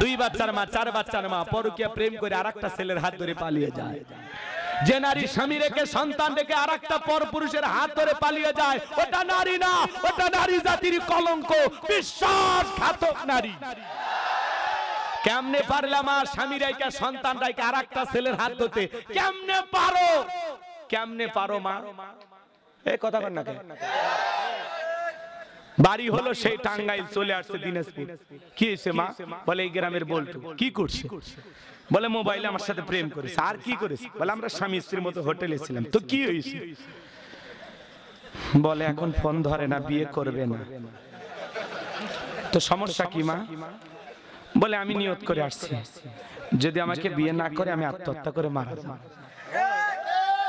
দুই বাচ্চার মা, চার বাচ্চার মা পরকীয়া প্রেম করে আরেকটা ছেলের হাত ধরে পালিয়ে যায়। যে নারী স্বামী রেখে সন্তান রেখে আরেকটা পরপুরুষের হাত ধরে পালিয়ে যায়, ওটা নারী না, ওটা নারী জাতির কলঙ্ক, বিশ্বাসঘাতক নারী। কেমনে পারলাম আর স্বামী রেখে সন্তান রেখে আরেকটা ছেলের হাত ধরতে? কেমনে পারো, কেমনে পারো মা? এই কথা বল না কেন? বাড়ি হলো সেই টাঙ্গাইল, চলে আসছে দিনাজপুর। কি হয়েছে মা? বলে এই গ্রামের বলতো। কি করছে? বলে মোবাইলে আমার সাথে প্রেম করেছে। আর কি করেছে? বলে আমরা স্বামী স্ত্রীর মতো হোটেলে ছিলাম। তো কি হয়েছে? বলে এখন ফোন ধরে না, বিয়ে করবে না। তো সমস্যা কি মা? বলে আমি নিয়ত করে আসছি, যদি আমাকে বিয়ে না করে আমি আত্মহত্যা করে মারা যাব।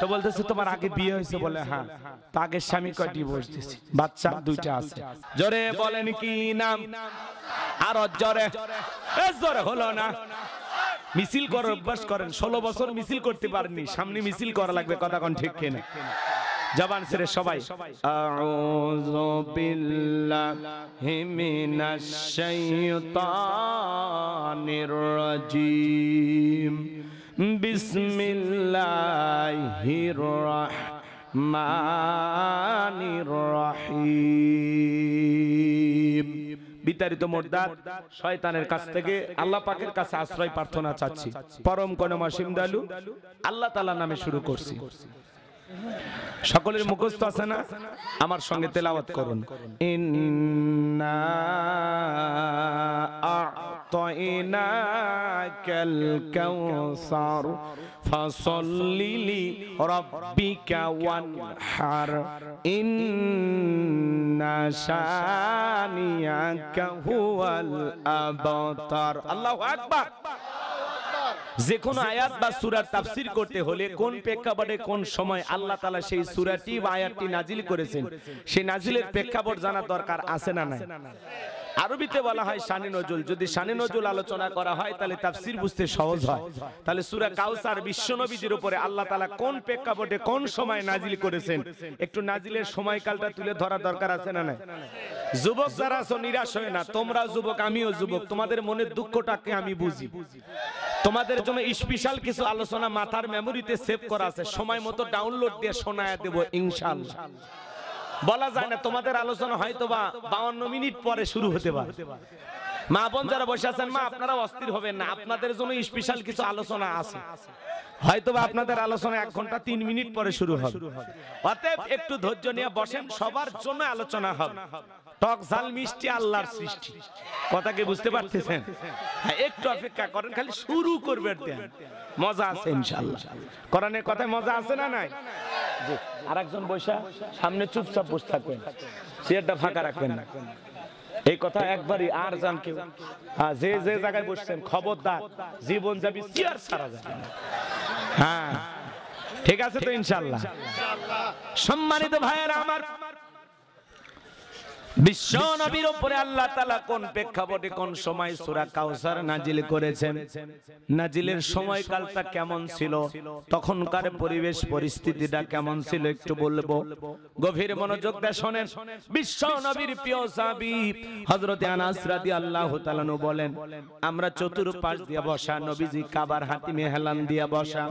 তো বলতেছে তোমার আগে বিয়ে হয়েছে? বলে হ্যাঁ। তো আগের স্বামী কয় ডিভোর্স দিয়েছে, বাচ্চা দুইটা আছে। জোরে বলেন কি নাম? আর জোরে, জোরে হলো না। মিছিল করার অভ্যাস করেন, 16 বছর মিছিল করতে পারেননি, সামনে মিছিল করা লাগবে। কথা কোন ঠিক কিনা? জবান ছেড়ে সবাই আউযু বিল্লাহি মিনাশ শাইতানির রাজিম বিসমিল্লাহির রাহমানির রহিম। বিতাড়িত মোরদাদ শয়তানের কাছ থেকে আল্লাহ পাকের কাছে আশ্রয় প্রার্থনা চাচ্ছি। পরম করুণাময় দয়ালু আল্লাহ তাআলার নামে শুরু করছি। সকলের মুখস্থ আছে না? আমার সঙ্গে তেলাওয়াত করুন। ইন্না আ'তাইনাকাল কাউসার ফাসাল্লি লিরাব্বিকা ওয়ানহার ইন্না শানিয়াকা হুয়াল আবতার। আল্লাহু আকবার। যে কোনো আয়াত বা সূরার তাফসীর করতে হলে কোন প্রেক্ষাপটে কোন সময় আল্লাহ তাআলা সেই সূরাটি বা আয়াতটি নাজিল করেছেন, সেই নাজিলের প্রেক্ষাপট জানা দরকার আছে না নাই? আরবিতে বলা হয় শানে নজুল। যদি শানে নজুল আলোচনা করা হয় তাহলে তাফসীর বুঝতে সহজ হয়। তাহলে সূরা কাউসার বিশ্বনবীর উপরে আল্লাহ তাআলা কোন প্রেক্ষাপটে কোন সময় নাজিল করেছেন, একটু নাজিলের সময়কালটা তুলে ধরা দরকার আছে না নাই? যুবক যারা আছো নিরাশ হয় না, তোমরা যুবক আমিও যুবক, তোমাদের মনের দুঃখটাকে আমি বুঝি। তোমাদের জন্য স্পেশাল কিছু আলোচনা মাথার মেমোরিতে সেভ করা আছে, সময় মতো ডাউনলোড দিয়ে শোনায় দেব ইনশাআল্লাহ। বলা যায় না, তোমাদের আলোচনা হয়তো বা 52 মিনিট পরে শুরু হতে পারে। মা বোন যারা বসে আছেন, মা আপনারা অস্থির হবেন না, আপনাদের জন্য স্পেশাল কিছু আলোচনা আছে। হয়তো বা আপনাদের আলোচনা 1 ঘন্টা 3 মিনিট পরে শুরু হবে। অতএব একটু ধৈর্য নিয়ে বসেন, সবার জন্য আলোচনা হবে। টক ঝাল মিষ্টি আল্লাহর সৃষ্টি, কথা কি বুঝতে পারতেছেন? হ্যাঁ, একটু অপেক্ষা করেন, খালি শুরু করবেন, মজা আছে ইনশাআল্লাহ। কোরআনের কথায় মজা আছে না নাই? জি। আরেকজন বসা সামনে চুপচাপ বসে থাকবেন, চেয়ারটা ফাঁকা রাখবেন না। এই কথা একবারই আর জান কেউ, যে যে জায়গায় বসছেন খবরদার, জীবন যাবি চেয়ার ছাড়া যাবে না। হ্যাঁ, ঠিক আছে তো ইনশাআল্লাহ। সম্মানিত ভাইয়েরা আমার, বিশ্ব নবীর উপরে আল্লাহ তাআলা কোন প্রেক্ষাপটে কোন সময় সূরা কাউসার নাজিল করেছেন, নাজিলের সময়কালটা কেমন ছিল, তখনকার পরিবেশ পরিস্থিতিটা কেমন ছিল একটু বলবো। গভীর মনোযোগ দিয়ে শুনেন। বিশ্ব নবীর প্রিয় সাহাবী হযরত আনাস রাদিয়াল্লাহু তাআলা বলেন, আমরা চতুর্পাশ দিয়ে বসা, নবীজি কাবার হাতিমে হেলান দিয়ে বসা।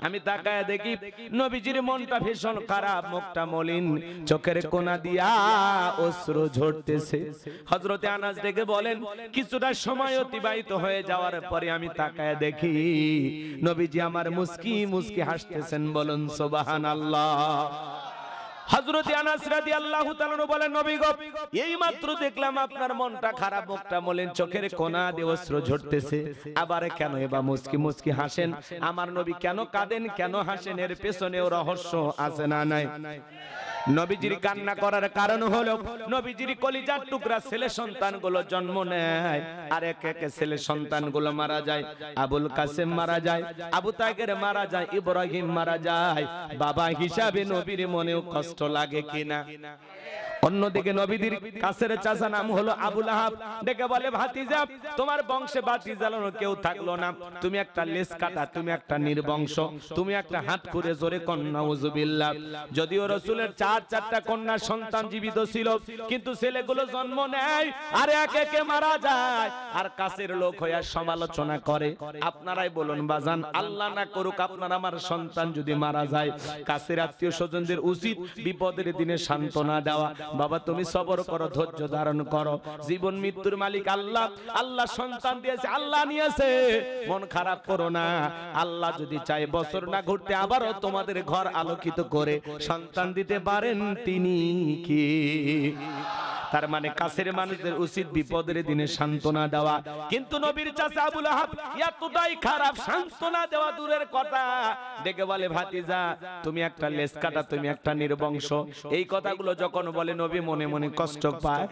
আমি তাকায় দেখি নবীজির মনটা ভীষণ খারাপ, মুখটা মলিন, চোখের কোনা দিয়া অশ্রু ঝরতেছে। হযরত আনাস দেখে বলেন, কিছুটা সময় অতিবাহিত হয়ে যাওয়ার পরে আমি তাকায় দেখি নবীজি আমার মুস্কি মুস্কি হাসতেছেন। বলুন সুবহানাল্লাহ। হযরত আনাস রাদিয়াল্লাহু তাআলা বলেন, নবী গো, এই মাত্র দেখলাম আপনার মনটা খারাপ, মুখটা মলিন, চোখের কোনা দিয়ে অশ্রু ঝরতেছে, আবার কেন এবা মুস্কি মুস্কি হাসেন? আমার নবী কেন কাঁদেন, কেন হাসেন, এর পেছনেও রহস্য আছে না নাই? নবীজির কান্না করার কারণ হলো নবীজির কলিজার টুকরা ছেলে সন্তানগুলো জন্ম নেয়, আর এক এক ছেলে সন্তানগুলো মারা যায়। আবুল কাসেম মারা যায়, আবু তাহের মারা যায়, ইব্রাহিম মারা যায়। বাবা হিসাবে নবীর মনেও কষ্ট লাগে কিনা? অন্যদিকে নবীদের কাছের চাচা নাম হলো আবু লাহাব, ডেকে বলে ভাতিজা তোমার বংশে বাতি জ্বালানো কেউ থাকলো না, তুমি একটা লেজ কাটা, তুমি একটা নির্বংশ, তুমি একটা হাত করে জোরে কন্যা নাউজুবিল্লাহ। যদিও রাসূলের চারটা কন্যা সন্তান জীবিত ছিল, কিন্তু ছেলেগুলো জন্ম নেয় আর একে একে মারা যায়, আর কাছের লোক হইয়া সমালোচনা করে। আপনারাই বলুন বাজান, আল্লাহ না করুক আপনার আমার সন্তান যদি মারা যায়, কাছের আত্মীয় স্বজনদের উচিত বিপদের দিনে সান্ত্বনা দেওয়া। বাবা তুমি সবর করো, ধৈর্য ধারণ করো, জীবন মৃত্যুর মালিক আল্লাহ, আল্লাহ সন্তান দিয়েছে, আল্লাহ নিয়েছে, মন খারাপ করো না। আল্লাহ যদি চায় বছর না ঘুরতে আবারও তোমাদের ঘর আলোকিত করে সন্তান দিতে পারেন, তিনি কি? তার মানে কাছের মানুষদের উচিত বিপদের দিনে সান্ত্বনা দেওয়া। কিন্তু নবীর চাচা আবু লাহাব এতটাই খারাপ, সান্ত্বনা দেওয়া দূরের কথা, ডেকে বলে ভাতিজা তুমি একটা লেজ কাটা, তুমি একটা নির্বংশ। এই কথাগুলো যখন বলে নবী মনে মনে কষ্ট পায়।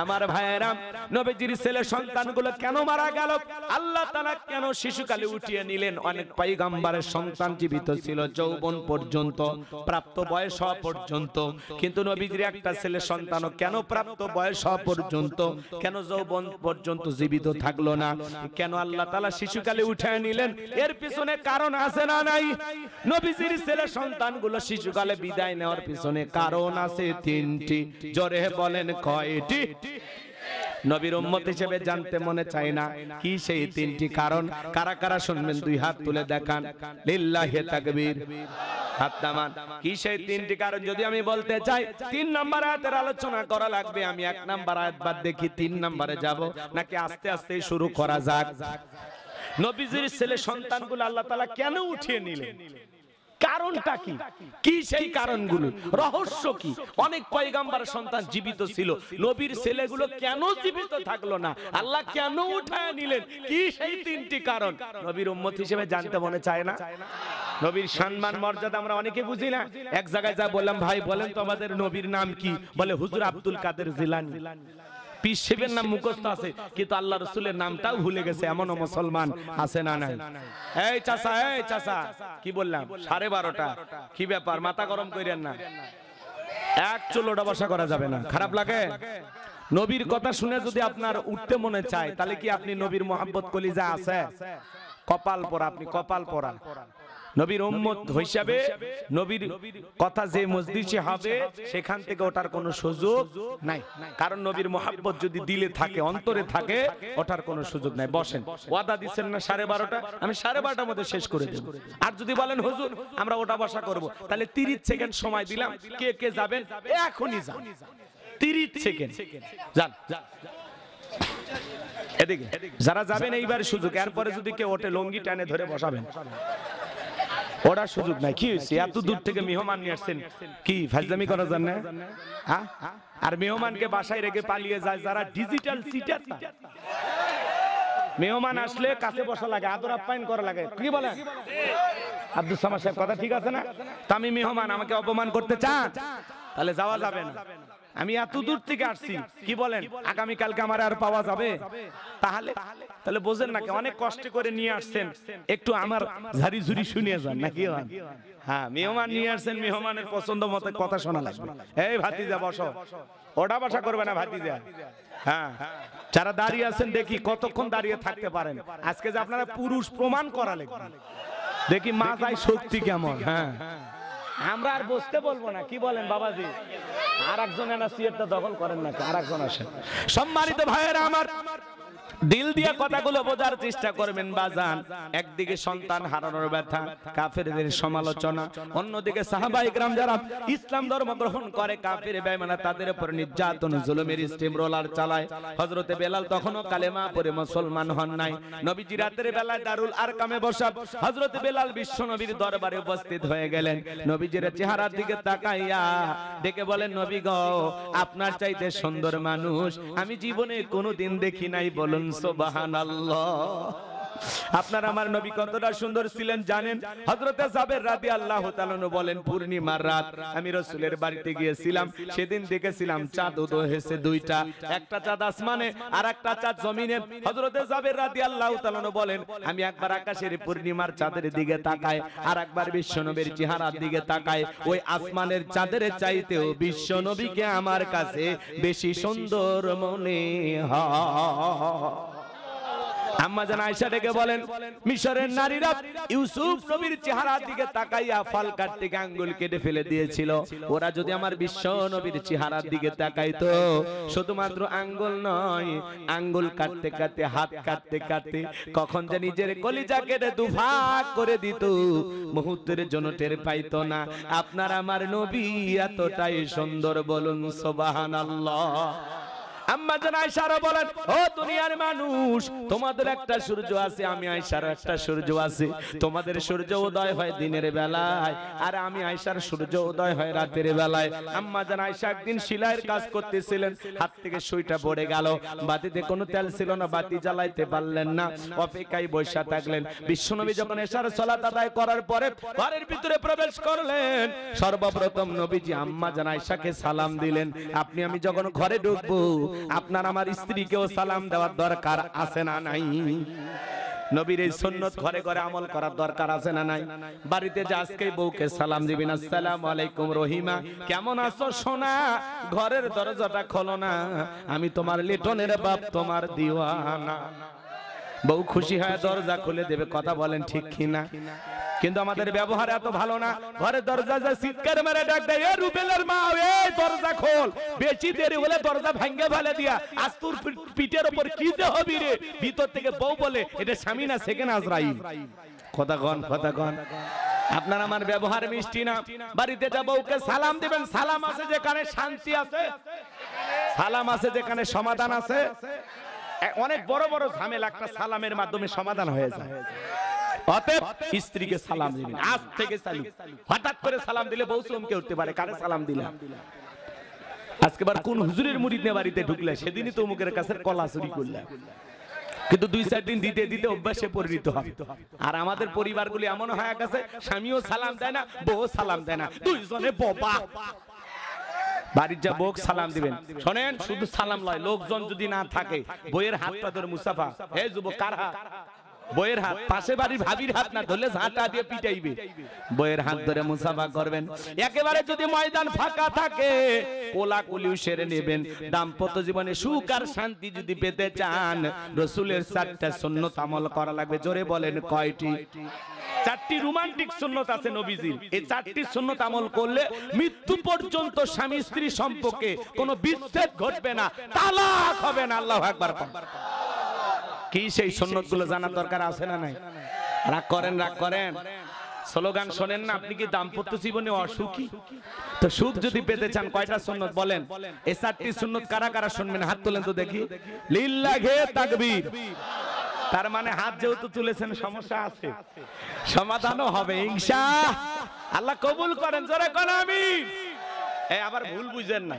আমার ভাইয়েরা, নবীজির ছেলে সন্তানগুলো কেন মারা গেল? আল্লাহ তাআলা কেন শিশুকালে উঠিয়ে নিলেন? অনেক পয়গম্বরের সন্তান জীবিত ছিল যৌবন পর্যন্ত, প্রাপ্ত বয়স হওয়া পর্যন্ত, কিন্তু নবীজির একটা ছেলে সন্তানও কেন প্রাপ্ত বয়স হওয়া পর্যন্ত, কেন যৌবন পর্যন্ত জীবিত থাকলো না? কেন আল্লাহ তাআলা শিশুকালে উঠিয়ে নিলেন? এর পিছনে কারণ আছে না নাই? নবীজির ছেলে সন্তানগুলো শিশুকালে বিদায় নেওয়ার পিছনে কারণ আছে তিনটি। জোরে বলেন কয়টি? নবীর উম্মত হিসেবে জানতে মনে চায় না কি সেই তিনটি কারণ? কারা কারা শুনবেন দুই হাত তুলে দেখান, লিল্লাহি তাকবীর, হাত নামান। কি সেই তিনটি কারণ? যদি আমি বলতে চাই 3 নম্বর আয়াতের আলোচনা করা লাগবে, আমি 1 নম্বর আয়াত বাদ দেখি 3 নম্বরে যাব, নাকি আস্তে আস্তে শুরু করা যাক? নবীজির ছেলে সন্তানগুলো আল্লাহ তাআলা কেন উঠিয়ে নিলেন? কারণটা কি? কি সেই কারণগুলো? রহস্য কি? অনেক পয়গম্বর সন্তান জীবিত ছিল, নবীর ছেলেগুলো কেন জীবিত থাকলো না? আল্লাহ কেন উঠায় নিলেন? কি সেই তিনটি কারণ? নবীর উম্মত হিসেবে জানতে মনে চায় না? নবীর সম্মান মর্যাদা আমরা অনেকে বুঝি না। এক জায়গায় যা বললাম, ভাই বলেন তো আমাদের নবীর নাম কি? বলে হুজুর আব্দুল কাদের জিলানী। পীর সাহেবের নাম মুখস্থ আছে, কিন্তু আল্লাহ রাসূলের নামটাও ভুলে গেছে, এমনও মুসলমান আছে না নাই? এই চাচা কি বললাম? 12:30। কি ব্যাপার? মাথা গরম কইরেন না, এক চুলোটা বসা করা যাবে না। খারাপ লাগে? নবীর কথা শুনে যদি আপনার উঠতে মনে চায়, তাহলে কি আপনি নবীর মোহাব্বত কলিজা আছে? কপাল পরা, আপনি কপাল পরা। নবীর উম্মত হিসাবে নবীর কথা যে মজলিসে হবে সেখান থেকে ওঠার কোনো সুযোগ নাই, কারণ নবীর মোহাব্বত যদি দিলে থাকে, অন্তরে থাকে, ওঠার কোনো সুযোগ নাই। বসেন, ওয়াদা দিচ্ছেন না 12:30, আমি 12:30টার মধ্যে শেষ করে দেব। আর যদি বলেন হুজুর আমরা ওটা বসা করব, তাহলে 30 সেকেন্ড সময় দিলাম, কে কে যাবেন এখনই যান, 30 সেকেন্ড যান। এদিকে যারা যাবেন এইবার সুযোগ, এরপরে যদি কেউ ওঠে লঙ্গি টানে ধরে বসাবেন, ওটার সুযোগ নাই। কি হয়েছে? এত দূর থেকে মেহমান নিয়ে আসছেন, কি ফাজলামি করা যান না? আর মেহমানকে বাসায় রেখে পালিয়ে যায় যারা ডিজিটাল সিটার। মেহমান আসলে কাছে বসা লাগে, আদর আপ্যায়ন করা লাগে। কি বলেন আব্দুল সামাদ সাহেব? কথা ঠিক আছে না? তা আমি মেহমান, আমাকে অপমান করতে চান? তাহলে যাওয়া যাবে না। আমি এত দূর থেকে আসছি, কি বলেন আগামী কালকে আমার আর পাওয়া যাবে? তাহলে বোঝেন নাকি অনেক কষ্ট করে নিয়ে আসছেন, একটু আমার ঝাড়ি ঝুড়ি শুনিয়ে যান নাকি? হ্যাঁ, মেহমান নিয়ে আসছেন, মেহমানের পছন্দ মতো কথা শোনা লাগবে। এই ভাতিজা বসো, ওটা বসা করবে না ভাতিজা। হ্যাঁ, যারা দাঁড়িয়ে আছেন দেখি কতক্ষণ দাঁড়িয়ে থাকতে পারেন। আজকে যে আপনারা পুরুষ প্রমাণ করা লাগবে, দেখি মাথায় শক্তি কেমন। হ্যাঁ, আমরা আর বসতে বলবো না, কি বলেন বাবাজি? আর একজন এনা সিয়ারটা দখল করেন না, আর একজন আসেন। সম্মানিত ভাইয়েরা আমার, দিল দিয়ে কথাগুলো বোঝার চেষ্টা করবেন বাজান। একদিকে সন্তান হারানোর ব্যথা, কাফেরদের সমালোচনা, অন্যদিকে সাহাবায়ে কেরাম যারা ইসলাম ধর্ম গ্রহণ করে, কাফের বেঈমান তাদের উপর নির্যাতন জুলুমের স্টিম রোলার চালায়। হযরতে বেলাল তখনও কালেমা পড়ে মুসলমান হন নাই। নবীজি রাতের বেলায় দারুল আরকামে বসা, হযরতে বেলাল বিশ্ব নবীর দরবারে উপস্থিত হয়ে গেলেন। নবীজির চেহারার দিকে তাকাইয়া ডেকে বলেন, নবী গো, আপনার চাইতে সুন্দর মানুষ আমি জীবনে কোনোদিন দেখি নাই, বলুন সুবহানাল্লাহ। আপনার আমার নবী কতটা সুন্দর ছিলেন জানেন? হযরতে জাবের রাদিয়াল্লাহু তাআলা বলেন, পূর্ণিমার রাত আমি রাসূলের বাড়িতে গিয়েছিলাম, সেদিন দেখেছিলাম চাঁদ উদয় হয়েছে দুইটা, একটা চাঁদ আসমানে আর একটা চাঁদ জমিনে। হযরতে জাবের রাদিয়াল্লাহু তাআলা বলেন, আমি একবার আকাশের পূর্ণিমার চাঁদের দিকে তাকাই আর একবার বিশ্বনবীর চেহারার দিকে তাকাই, ওই আসমানের চাঁদের চাইতেও বিশ্বনবীকে আমার কাছে বেশি সুন্দর মনে হয়। আম্মা জান আয়েশা ডেকে বলেন, মিশরের নারীরা ইউসুফ নবীর চেহারার দিকে তাকাইয়া ফল কাটতে আঙ্গুল কেটে ফেলে দিয়েছিল। ওরা যদি আমার বিশ্ব নবীর চেহারার দিকে তাকাইতো, শুধুমাত্র আঙ্গুল নয়, আঙ্গুল কাটতে কাটতে হাত কাটতে কাটতে কখন যে নিজের কলিজা কেটে দুভাগ করে দিত, মুহূর্তের জন্য টের পাইতো না। আপনার আমার নবী এতটাই সুন্দর, বলুন সুবহানাল্লাহ। আম্মা জান আয়েশা বলেন, ও দুনিয়ার মানুষ, তোমাদের একটা সূর্য আছে, আমি আয়েশার একটা সূর্য আছে। তোমাদের সূর্য উদয় হয় দিনের বেলায় আর আমি আয়েশার সূর্য উদয় হয় রাতের বেলায়। আম্মা জান আয়েশা একদিন সেলাইয়ের কাজ করতেছিলেন, হাত থেকে সুইটা পড়ে গেল, বাতিতে কোনো তেল ছিল না, বাতি জ্বালাইতে পারলেন না, অপেক্ষায় বসে থাকলেন। বিশ্বনবী যখন এশার সালাত আদায় করার পরে ঘরের ভিতরে প্রবেশ করলেন, সর্বপ্রথম নবীজি আম্মা জান আয়েশাকে সালাম দিলেন। আপনি আমি যখন ঘরে ঢুকবো, আপনার আমার স্ত্রীকেও সালাম দেওয়ার দরকার আছে না নাই? নবীর এই সুন্নাত ঘরে ঘরে আমল করার দরকার আছে না নাই? বাড়িতে যে আজকে বউকে সালাম দিবেন, আসসালামু আলাইকুম রহিমা, কেমন আছো সোনা, ঘরের দরজাটা খোলো না, আমি তোমার লিটনের বাপ, তোমার দিওয়ানা। বউ খুশি হয় দরজা খুলে দেবে, কথা বলেন ঠিক কিনা? কিন্তু আমাদের ব্যবহার এত ভালো না, ঘরে দরজা যা চিৎকার মেরে ডাক দেয়, এ রুবেলের মা, এই দরজা খোল, বেশি দেরি হলে দরজা ভাঙে ফেলে দিয়া, আজ তোর পিঠের উপর কি যে হবি রে। ভিতর থেকে বউ বলে, এটা স্বামী না সেকেন্ড আজরাইল। কথা কন, কথা কন। আপনার আমার ব্যবহার মিষ্টি না। বাড়িতে যা বউকে সালাম দিবেন, সালাম আছে যেখানে শান্তি আছে, সালাম আছে যেখানে সমাধান আছে। অনেক বড় বড় ঝামেলা একটা সালামের মাধ্যমে সমাধান হয়ে যায়। অতএব স্ত্রীকে সালাম দিবেন, আজ থেকে চালু। হঠাৎ করে সালাম দিলে বউ চমকে উঠতে পারে, কারে সালাম দিলাম। আজকেবার কোন হুজুরের মুরিদ নিয়ে বাড়িতে ঢুকলে, সেদিনই তো মুখের কাছে কলা চুরি করলাম। কিন্তু 2-4 দিন দিতে দিতে অভ্যাসে পরিণত হবে। আর আমাদের পরিবারগুলি এমন হয়ে গেছে, স্বামীও সালাম দেয় না, বউ সালাম দেয় না, দুইজনে বোবা। বাড়ির যা বউ সালাম দিবেন, শোনেন, শুধু সালাম লয়, লোকজন যদি না থাকে বইয়ের হাতটা ধরে মুসাফা, হে যুবক কার হাত? বইয়ের হাত। পাশে বাড়ির ভাবির হাত না ধরলে ঝাঁটা দিয়ে পিটাইবে। বইয়ের হাত ধরে মুসাফা করবেন। একেবারে যদি ময়দান ফাঁকা থাকে, কোলাকুলি সেরে নেবেন। দাম্পত্য জীবনে সুখ আর শান্তি যদি পেতে চান, রাসূলের 4টা সুন্নাত আমল করা লাগবে। জোরে বলেন কয়টি? 4টি রোমান্টিক সুন্নাত আছে নবীজির। এই 4টি সুন্নাত আমল করলে মৃত্যু পর্যন্ত স্বামী স্ত্রী সম্পর্কে কোনো বিচ্ছেদ ঘটবে না, তালাক হবে না। আল্লাহু আকবার। কি সেই সুন্নাতগুলো জানার দরকার আছে না নাই? রাগ করেন, রাগ করেন, স্লোগান শোনেন না? আপনি কি দাম্পত্য জীবনে অসুখী? তো সুখ যদি পেতে চান, কয়টা সুন্নাত বলেন? এই 4টি সুন্নাত কারা কারা শুনবেন? হাত তোলেন তো দেখি। লিল্লাহে তাকবীর। তার মানে হাত যেহেতু তুলেছেন, সমস্যা আছে, সমাধানও হবে ইনশাআল্লাহ। কবুল করেন, জোরে কোন আমিন। এই আবার ভুল বুঝেন না,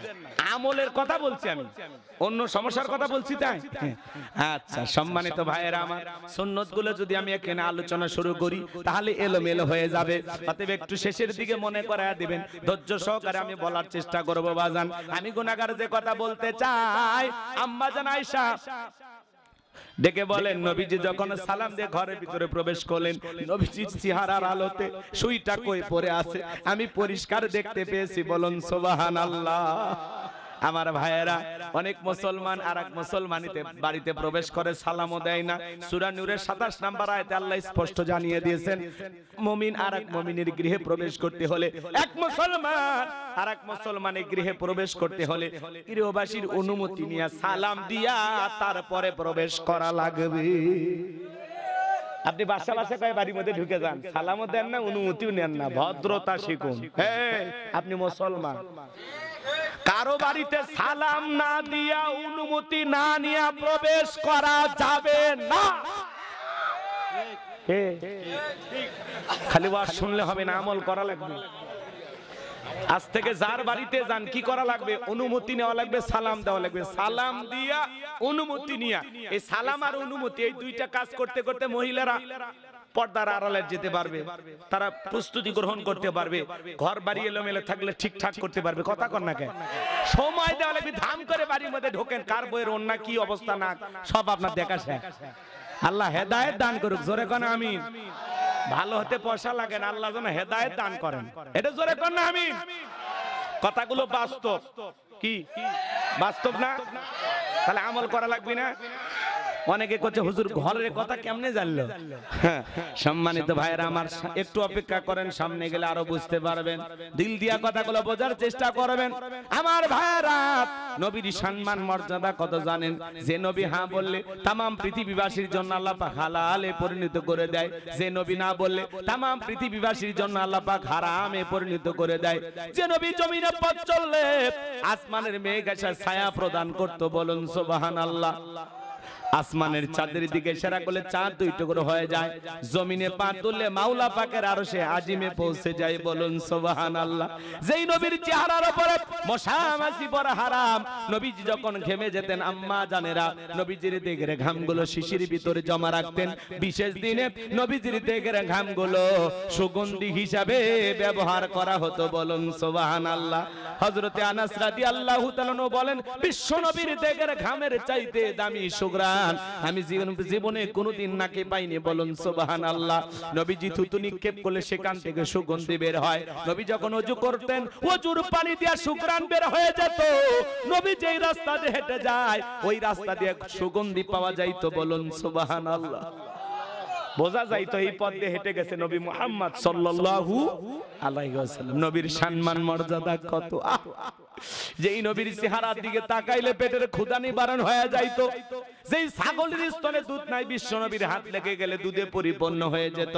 আমলের কথা বলছি আমি, অন্য সমস্যার কথা বলছি তাই। আচ্ছা সম্মানিত ভাইয়েরা আমার, সুন্নতগুলো যদি আমি এখানে আলোচনা শুরু করি তাহলে এলোমেলো হয়ে যাবে। অতএব একটু শেষের দিকে মনে করায় দিবেন, ধৈর্য সহকারে আমি বলার চেষ্টা করব। বাজান, আমি গুনাহগার যে কথা বলতে চাই, আম্মা জান আয়েশা ডেকে বলেন, নবীজি যখন সালাম দিয়ে ঘরের ভিতরে প্রবেশ করলেন, নবীজির চেহারার আলোতে সুইটা কই পড়ে আছে আমি পরিষ্কার দেখতে পেয়েছি। বলুন সুবহানাল্লাহ। আমার ভাইয়েরা, অনেক মুসলমান আরেক মুসলমানিতে বাড়িতে প্রবেশ করে সালামও দেয় না। সূরা নূরের 27 নম্বর আয়াতে আল্লাহ স্পষ্ট জানিয়ে দিয়েছেন, মুমিন আরেক মুমিনের গৃহে প্রবেশ করতে হলে, এক মুসলমান আরেক মুসলমানের গৃহে প্রবেশ করতে হলে গৃহবাসীর অনুমতি নিয়ে সালাম দিয়া তারপরে প্রবেশ করা লাগবে। আপনি বাসা বাসা কয় বাড়ির মধ্যে ঢুকে যান, সালামও দেন না, অনুমতিও নেন না, ভদ্রতা শিখুন। হ্যাঁ, আপনি মুসলমান, কারো বাড়িতে সালাম না দিয়া, অনুমতি না নিয়ে প্রবেশ করা যাবে না। খালি ওয়াজ শুনলে হবে না, আমল করা লাগবে। আজ থেকে যার বাড়িতে যান কি করা লাগবে? অনুমতি নেওয়া লাগবে, সালাম দেওয়া লাগবে। সালাম দিয়া অনুমতি নিয়া, এই সালাম আর অনুমতি এই দুইটা কাজ করতে করতে মহিলারা পর্দার আড়ালে যেতে পারবে, তারা প্রস্তুতি গ্রহণ করতে পারবে, ঘর বাড়ি এলোমেলো থাকলে ঠিকঠাক করতে পারবে। কথা কর না কেন? সময় দেওয়া লাগবে। ধাম করে বাড়ির মধ্যে ঢোকেন, কার বইয়ের অন্য কি অবস্থা না সব আপনার দেখা শেষ। আল্লাহ হেদায়েত দান করুক, জোরে কোন আমিন। ভালো হতে পয়সা লাগে না, আল্লাহ যেন হেদায়েত দান করেন, এটা জোরে কোন আমিন। কথাগুলো বাস্তব, কি বাস্তব না? তাহলে আমল করা লাগবে না? অনেকে করছে হুজুর ঘরের কথা কেমনে জানলো? সম্মানিত ভাইরা আমার, একটু অপেক্ষা করেন, সামনে গেলে আরো বুঝতে পারবেন। দিল দিয়া কথাগুলো বোঝার চেষ্টা করবেন। আমার ভাইরা, নবীর সম্মান মর্যাদা কত জানেন? যে নবী হ্যাঁ বললে তামাম পৃথিবীবাসীর জন্য আল্লাহ পাক হালালে পরিণত করে দেয়, যে নবী না বললে তামাম পৃথিবীবাসীর জন্য আল্লাহ পাক হারামে পরিণত করে দেয়। যে নবী জমিনে পথ চললে আসমানের মেঘ এসে ছায়া প্রদান করতো, বলুন সুবহানাল্লাহ। আসমানের চাঁদের দিকে ইশারা করলে চাঁদ দুই টুকরো হয়ে যায়, জমিনে পা তুললে মাওলা পাকের আরশে আজিমে পৌঁছে যায়, বলুন সুবহানাল্লাহ। যেই নবীর চেহারার উপরে মশা মাছি পড়া হারাম, নবীজি যখন ঘেমে যেতেন আম্মা জানেরা নবীজির দেহের ঘামগুলো শিশির ভিতরে জমা রাখতেন। বিশেষ দিনে নবীজির দেহের ঘামগুলো সুগন্ধি হিসাবে ব্যবহার করা হতো, বলুন সুবহানাল্লাহ। হযরতে আনাস রাদিয়াল্লাহু তাআলা বলেন, বিশ্ব নবীর দেহের ঘামের চাইতে দামি সুগন্ধ আমি জীবনে কোনোদিন নাকে পাইনি, বলুন সুবহানাল্লাহ। নবীজি থুতু নিক্ষেপ করলে সেখান থেকে সুগন্ধি বের হয়। নবী যখন ওযু করতেন, ওযুর পানি দিয়ে সুঘ্রাণ বের হয়ে যেত। নবী যেই রাস্তা দিয়ে হেঁটে যায় ওই রাস্তা দিয়ে সুগন্ধি পাওয়া যাইতো, বলুন সুবহানাল্লাহ। বোঝা যাইতো এই পথ দিয়ে হেঁটে গেছে নবী মুহাম্মদ সাল্লাল্লাহু আলাইহি ওয়াসাল্লাম। নবীর সম্মান মর্যাদা কত! যেই নবীর চেহারার দিকে তাকাইলে পেটের ক্ষুধা নিবারণ হয়ে যাইতো। যেই ছাগলের স্তনে দুধ নাই, বিশ্ব নবীর হাত লেগে গেলে দুধে পরিপূর্ণ হয়ে যেত।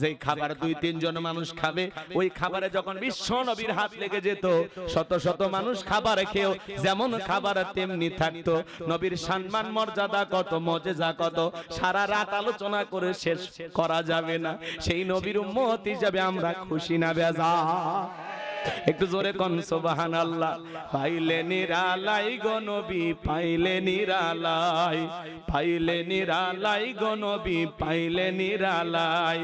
যেই খাবার 2-3 জন মানুষ খাবে, ওই খাবারে যখন বিশ্ব নবীর হাত লেগে যেত, শত শত মানুষ খাবার খেয়েও যেমন খাবার তেমনি থাকতো। নবীর সম্মান মর্যাদা কত, মুজিজা কত, সারা রাত আলোচনা করে শেষ করা যাবে না। সেই নবীর উম্মত হিসেবে আমরা খুশি না বেজার? একটু জোরে কোন সুবহানাল্লাহ। পাইলে নিরালাই গো নবী, পাইলে নিরালাই, পাইলে নিরালাই গো নবী, পাইলে নিরালাই।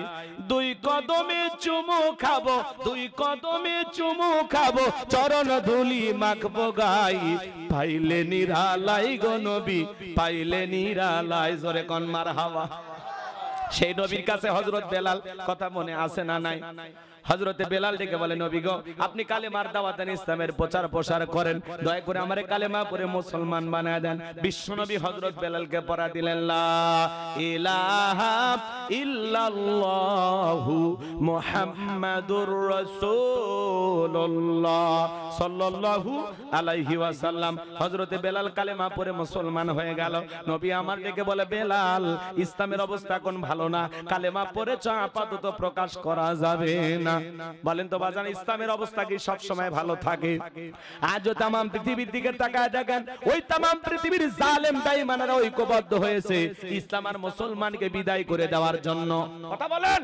2 কদমে চুমু খাবো, 2 কদমে চুমু খাবো, চরণ ধুলি মাখবো গাই। পাইলে নিরালাই গো নবী, পাইলে নিরালাই। জোরে কোন মারহাবা। সেই নবীর কাছে হযরত বেলাল, কথা মনে আছে না নাই? হযরতে বেলাল ডেকে বলে, নবী গো, আপনি কালেমার দাওয়াত দেন, ইসলামের প্রচার প্রসার করেন, দয়া করে আমারে কালেমা পড়ে মুসলমান বানায় দেন। বিশ্বনবী হযরত বেলালকে পড়া দিলেন, লা ইলাহা ইল্লাল্লাহু মুহাম্মাদুর রাসূলুল্লাহ সাল্লাল্লাহু আলাইহি ওয়াসাল্লাম। হযরতে বেলাল কালেমা পড়ে মুসলমান হয়ে গেল। নবী আমার ডেকে বলে, বেলাল, ইসলামের অবস্থা কোন ভালো না, কালেমা পড়েছ আপাতত প্রকাশ করা যাবে না। বলেন তো বাজান, ইসলামের অবস্থা কি সব সময় ভালো থাকে? আজও তামাম পৃথিবীর দিকে তাকায় দেখেন, ওই তামাম পৃথিবীর জালেম বেঈমানরা ঐক্যবদ্ধ হয়েছে ইসলাম আর মুসলমানকে বিদায় করে দেওয়ার জন্য। কথা বলেন।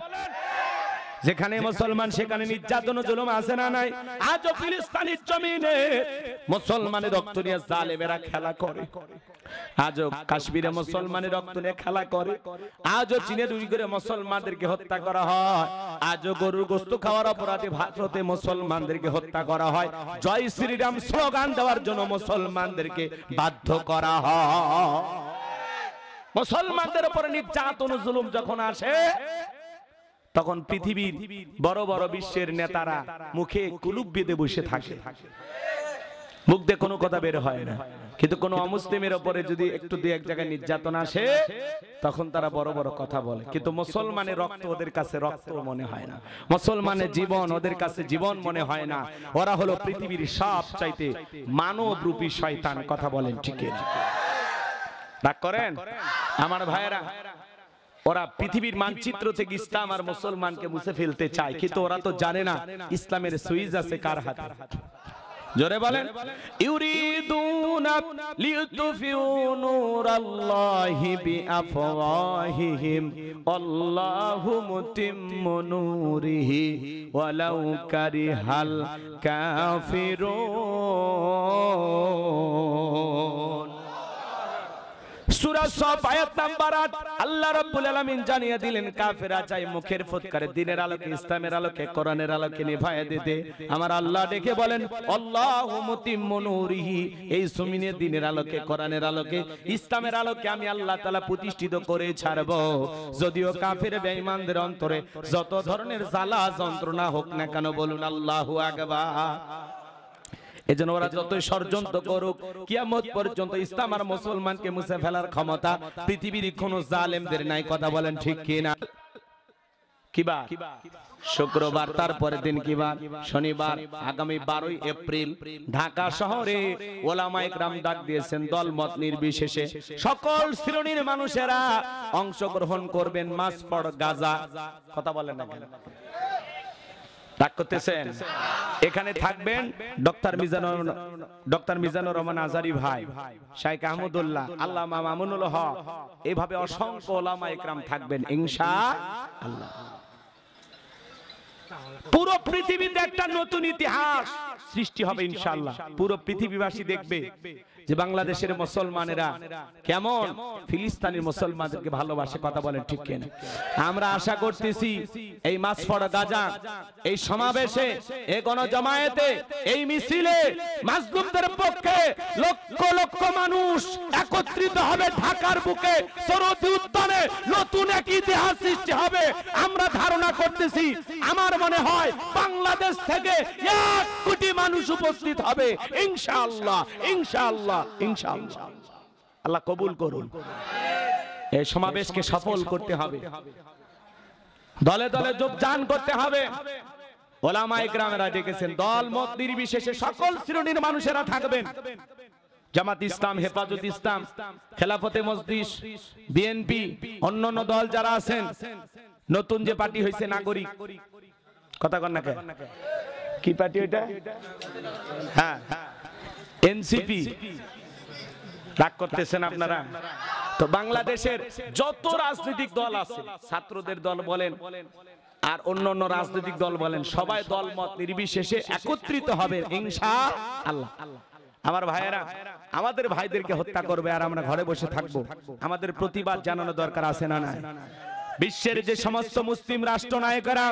যেখানে মুসলমান সেখানে নির্যাতন জুলুম আছে না নাই? আজও ফিলিস্তিনের জমিনে মুসলমানের রক্ত নিয়ে জালেমেরা খেলা করে, আজও কাশ্মীরে মুসলমানের রক্ত নিয়ে খেলা করে, আজও চীনের উইঘুরে মুসলমানদেরকে হত্যা করা হয়, আজও গরুর গোশত খাওয়ার অপরাধে ভারতে মুসলমানদেরকে হত্যা করা হয়। জয় শ্রীরাম স্লোগান দেওয়ার জন্য মুসলমানদেরকে বাধ্য করা হয়। মুসলমানদের উপরে নির্যাতন জুলুম যখন আসে, তখন পৃথিবীর বড় বড় বিশ্বের নেতারা মুখে কুলুপ বেঁধে বসে থাকে, মুখ দিয়ে কোনো কথা বের হয় না। কিন্তু কোন অমুসলিমের উপরে যদি একটু 2-1 জায়গায় নির্যাতন আসে, তখন তারা বড় বড় কথা বলে। কিন্তু মুসলমানের রক্ত ওদের কাছে রক্ত মনে হয় না, মুসলমানের জীবন ওদের কাছে জীবন মনে হয় না। ওরা হলো পৃথিবীর সবচাইতে মানবরূপী শয়তান। কথা বলেন ঠিক না? রাগ করেন আমার ভাইয়েরা? ওরা পৃথিবীর মানচিত্র থেকে ইসলাম আর মুসলমানকে মুছে ফেলতে চায়, কিন্তু ওরা তো জানে না ইসলামের সুইচ আছে কার হাতে। জোরে বলেন ইউরিদুনা লিইউতফিউ নূরাল্লাহি বিআফওয়াহিহিম আল্লাহু মুতিম্মু নূরিহি ওয়ালাউ কারিহাল কাফিরুন। সূরা সফ আয়াত নাম্বার 8 আল্লাহ রাব্বুল আলামিন জানিয়ে দিলেন কাফেররা চাই মুখের ফুৎকারে দিনের আলোকে ইসলামের আলোকে কোরআনের আলোকে নিভায়ে দিতে, আমার আল্লাহ ডেকে বলেন আল্লাহু মুতিম্মু নূরিহি, এই জমিনে দিনের আলোকে কোরআনের আলোকে ইসলামের আলোকে আমি আল্লাহ তাআলা প্রতিষ্ঠিত করে ছাড়ব। যদিও কাফের বেঈমানদের অন্তরে যত ধরনের জ্বালা যন্ত্রণা হোক না কেন, বলুন আল্লাহু আকবার। এজন্য ওরা যতই ষড়যন্ত্র করুক, কিয়ামত পর্যন্ত ইসলাম আর মুসলমানকে মুছে ফেলার ক্ষমতা পৃথিবীর কোনো জালেমদের নাই। কথা বলেন ঠিক কি না? কিবা শুক্রবার, তারপরের দিন কিবা শনিবার, আগামী 12 এপ্রিল ঢাকা শহরে ওলামায়ে কেরাম ডাক দিয়েছেন দলমত নির্বিশেষে সকল শ্রেণীর মানুষেরা অংশগ্রহণ করবেন মাস পড় গাজা। কথা বলেন না কেন? ডাক করতেছেন। এখানে থাকবেন ডক্টর মিজানুর রহমান আজারি ভাই, শাইখ আহমদুল্লাহ, আল্লামা মামুনুল হক, এইভাবে অসংখ্য ওলামায়ে কেরাম থাকবেন ইনশাআল্লাহ। পুরো পৃথিবীতে একটা নতুন ইতিহাস সৃষ্টি হবে ইনশাআল্লাহ। পুরো পৃথিবীবাসী দেখবে যে বাংলাদেশের মুসলমানেরা কেমন ফিলিস্তিনি মুসলমানদেরকে ভালোবাসে। কথা বলেন ঠিক কি না? আমরা আশা করতেছি এই মাসফড় গাজা, এই সমাবেশে, এই গণজমায়েতে, এই মিছিলে মাজলুমদের পক্ষে লক্ষ লক্ষ মানুষ একত্রিত হবে ঢাকার বুকে, সরোদি উদ্যানে নতুন এক ইতিহাস সৃষ্টি হবে। আমরা ধারণা করতেছি, আমার মনে হয় বাংলাদেশ থেকে 1 কোটি মানুষ উপস্থিত হবে ইনশাআল্লাহ, ইনশাআল্লাহ, ইনশাআল্লাহ। আল্লাহ কবুল করুন। এই সমাবেশকে সফল করতে হবে, দলে দলে যোগদান করতে হবে। ওলামায়ে কেরামেরা ডেকেছেন দল মত নির্বিশেষে সকল শ্রেণীর মানুষেরা থাকবেন। জামাত ইসলাম, হেফাজত ইসলাম, খেলাফতে মজলিস, বিএনপি, অন্যান্য দল যারা আছেন, নতুন যে পার্টি হয়েছে নাগরিক, কথা কন না কে? কি পার্টি ওইটা? হ্যাঁ, এনসিপি। রাগ করতেছেন আপনারা? তো বাংলাদেশের যত রাজনৈতিক দল আছে, ছাত্রদের দল বলেন আর অন্যান্য রাজনৈতিক দল বলেন, সবাই দলমত নির্বিশেষে একত্রিত হবে ইনশাআল্লাহ। আমার ভাইয়েরা আমাদের ভাইদেরকে হত্যা করবে আর আমরা ঘরে বসে থাকবো? আমাদের প্রতিবাদ জানানো দরকার আছে না নাই? বিশ্বের যে সমস্ত মুসলিম রাষ্ট্রনায়কেরা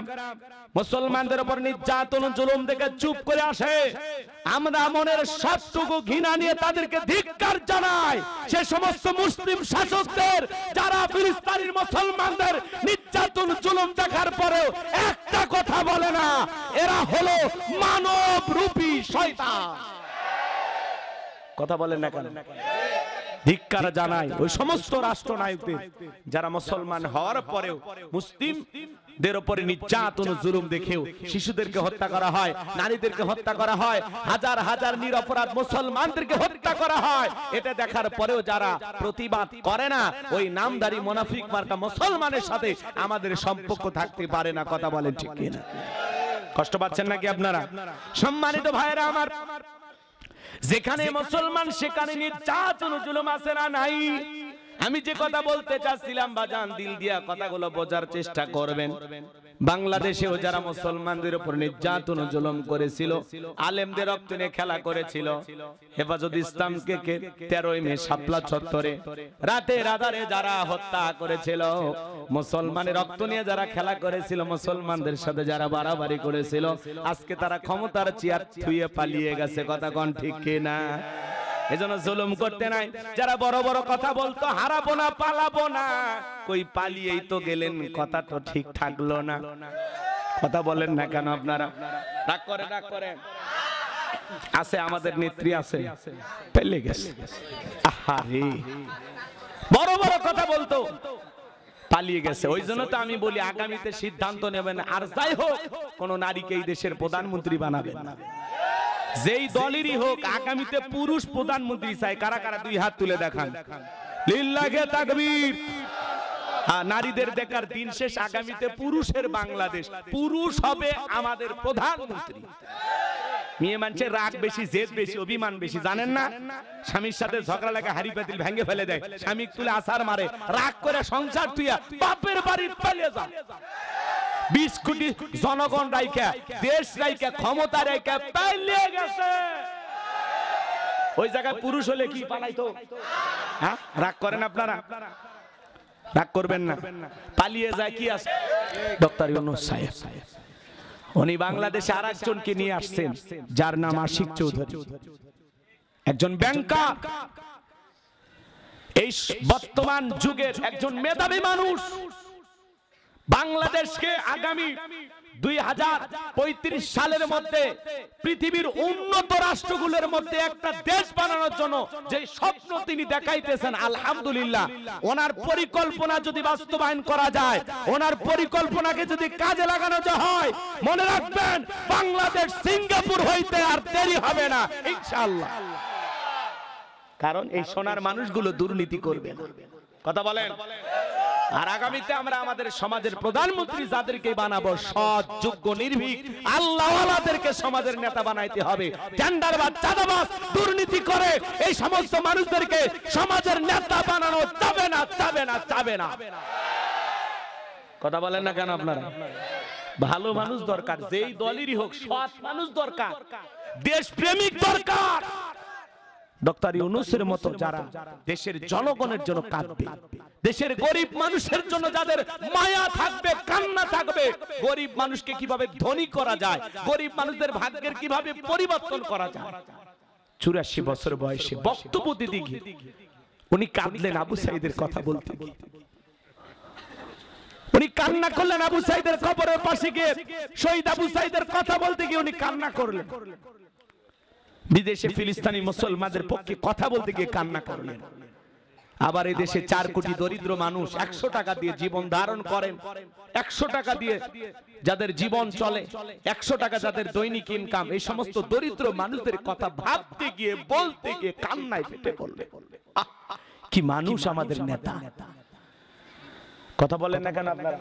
মুসলমানদের উপর নির্যাতন জুলুম দেখে চুপ করে আসে, আমরা মনের সবটুকু ঘৃণা নিয়ে তাদেরকে ধিক্কার জানাই। সে সমস্ত মুসলিম শাসকদের যারা ফিলিস্তিনের মুসলমানদের নির্যাতন জুলুম দেখার পরেও একটা কথা বলে না, এরা হলো মানব রূপী শয়তান। কথা বলেন না কেন? ধিক্কার জানাই ওই সমস্ত রাষ্ট্রনায়কদের যারা মুসলমান হওয়ার পরেও মুসলিমদের উপরে নির্যাতন জুলুম দেখেও শিশুদেরকে হত্যা করা হয়, নারীদেরকে হত্যা করা হয়, হাজার হাজার নিরপরাধ মুসলমানদেরকে হত্যা করা হয়। এটা দেখার পরেও যারা প্রতিবাদ করে না, ওই নামধারী মুনাফিক মার্কা মুসলমানের সাথে আমাদের সম্পর্ক থাকতে পারে না। কথা বলেন ঠিক কিনা? কষ্ট পাচ্ছেন নাকি আপনারা? সম্মানিত ভাইরা আমার, যেখানে মুসলমান সেখানে নির্যাতন জুলুম আছে না নাই? আমি যে কথা বলতে চাচ্ছিলাম বাজান, দিল দিয়া কথাগুলো বোঝার চেষ্টা করবেন। বাংলাদেশেও যারা মুসলমানদের উপর নির্যাতন জুলুম করেছিল, আলেমদের রক্ত নিয়ে খেলা করেছিল, হেফাজত ইসলামকে 13 মে শাপলা চত্বরে রাতের আধারে যারা হত্যা করেছিল, মুসলমানের রক্ত নিয়ে যারা খেলা করেছিল, মুসলমানদের সাথে যারা বাড়াবাড়ি করেছিল, আজকে তারা ক্ষমতার চেয়ার থুয়ে পালিয়ে গেছে। কথা কোন ঠিক কিনা? এজন্য জুলুম করতে নাই। যারা বড় বড় কথা বলতো হারাবো না, পালাবো না, কই পালিয়েই তো গেলেন, কথা তো ঠিক থাকলো না। কথা বলেন না কেন আপনারা? রাগ করে, রাগ করে আছে আমাদের নেত্রী আছে, পেলে গেছে। আহারে, বড় বড় কথা বলতো পালিয়ে গেছে। ওই জন্য তো আমি বলি আগামীতে সিদ্ধান্ত নেবেন, আর যাই হোক কোন নারীকে এই দেশের প্রধানমন্ত্রী বানাবেন না। যেই দলেরই হোক, আগামীতে পুরুষ প্রধানমন্ত্রী চাই। কারা কারা 2 হাত তুলে দেখান। লিল্লাহে তাকবীর। নারীদের দেখার দিন শেষ, আগামীতে পুরুষের বাংলাদেশ, পুরুষ হবে আমাদের প্রধানমন্ত্রী। মেয়ে মানুষের রাগ বেশি, জেদ বেশি, অভিমান বেশি, জানেন না? স্বামীর সাথে ঝগড়া লাগে হাড়ি পাতিল ভেঙে ফেলে দেয়, স্বামী তুলে আছার মারে, রাগ করে সংসার তুইয়া বাপের বাড়ি পালিয়ে যা। 20 কোটি জনগণ রাইখা, দেশ রাইখা, ক্ষমতা রাইখা পালিয়ে গেছে। ওই জায়গায় পুরুষ হলে কি পালাইতো? হ্যাঁ, রাগ করেন আপনারা? রাগ করবেন না। পালিয়ে যায় কি আছে? ডক্টর ইউনূস সাহেব উনি বাংলাদেশে আরেকজনকে নিয়ে আসছেন, যার নাম আশিক চৌধুরী, একজন ব্যাংকার, এই বর্তমান যুগের একজন মেধাবী মানুষ। বাংলাদেশকে আগামী 2035 সালের মধ্যে পৃথিবীর উন্নত রাষ্ট্রগুলোর মধ্যে একটা দেশ বানানোর জন্য যে স্বপ্ন তিনি দেখাইতেছেন, আলহামদুলিল্লাহ, ওনার পরিকল্পনা যদি বাস্তবায়ন করা যায়, ওনার পরিকল্পনাকে যদি কাজে লাগানো হয়, মনে রাখবেন বাংলাদেশ সিঙ্গাপুর হইতে আর দেরি হবে না ইনশাআল্লাহ। কারণ এই সোনার মানুষগুলো দুর্নীতি করবে না। কথা বলেন। আর আগামীতে আমরা আমাদের সমাজের প্রধানমন্ত্রী যাদেরকে বানাবো, সৎ, যোগ্য, নির্ভীক, আল্লাহওয়ালাদেরকে সমাজের নেতা বানাইতে হবে। টেন্ডারবাজ, চাঁদাবাজ, দুর্নীতি করে এই সমস্ত মানুষদেরকে সমাজের নেতা বানানো যাবে না, যাবে না, যাবে না। কথা বলেন না কেন আপনারা? ভালো মানুষ দরকার, যেই দলেরই হোক, সৎ মানুষ দরকার, দেশপ্রেমিক দরকার। ডক্টর ইউনূসের মতো যারা দেশের জনগণের জন্য কাঁদবে, দেশের গরিব মানুষের জন্য যাদের মায়া থাকবে, কান্না থাকবে, গরিব মানুষকে কিভাবে ধনী করা যায়, গরিব মানুষদের ভাগ্যের কিভাবে পরিবর্তন করা যায়। 84 বছর বয়সে বক্তব্য দিতে গিয়ে উনি কাঁদলেন আবু সাঈদের কথা বলতে গিয়ে। উনি কান্না করলেন আবু সাঈদের কবরের পাশে গিয়ে, শহীদ আবু সাঈদের কথা বলতে গিয়ে উনি কান্না করলেন। বিদেশে ফিলিস্তিনি মুসলমানদের পক্ষে কথা বলতে গিয়ে কান্না করলেন। আবার এই দেশে 4 কোটি দরিদ্র মানুষ 100 টাকা দিয়ে জীবন ধারণ করেন, 100 টাকা দিয়ে যাদের জীবন চলে, 100 টাকা যাদের দৈনিক ইনকাম, এই সমস্ত দরিদ্র মানুষদের কথা ভাবতে গিয়ে, বলতে গিয়ে কান্নায় ফেটে পড়লেন। কি মানুষ আমাদের নেতা! কথা বলেন না কেন আপনারা?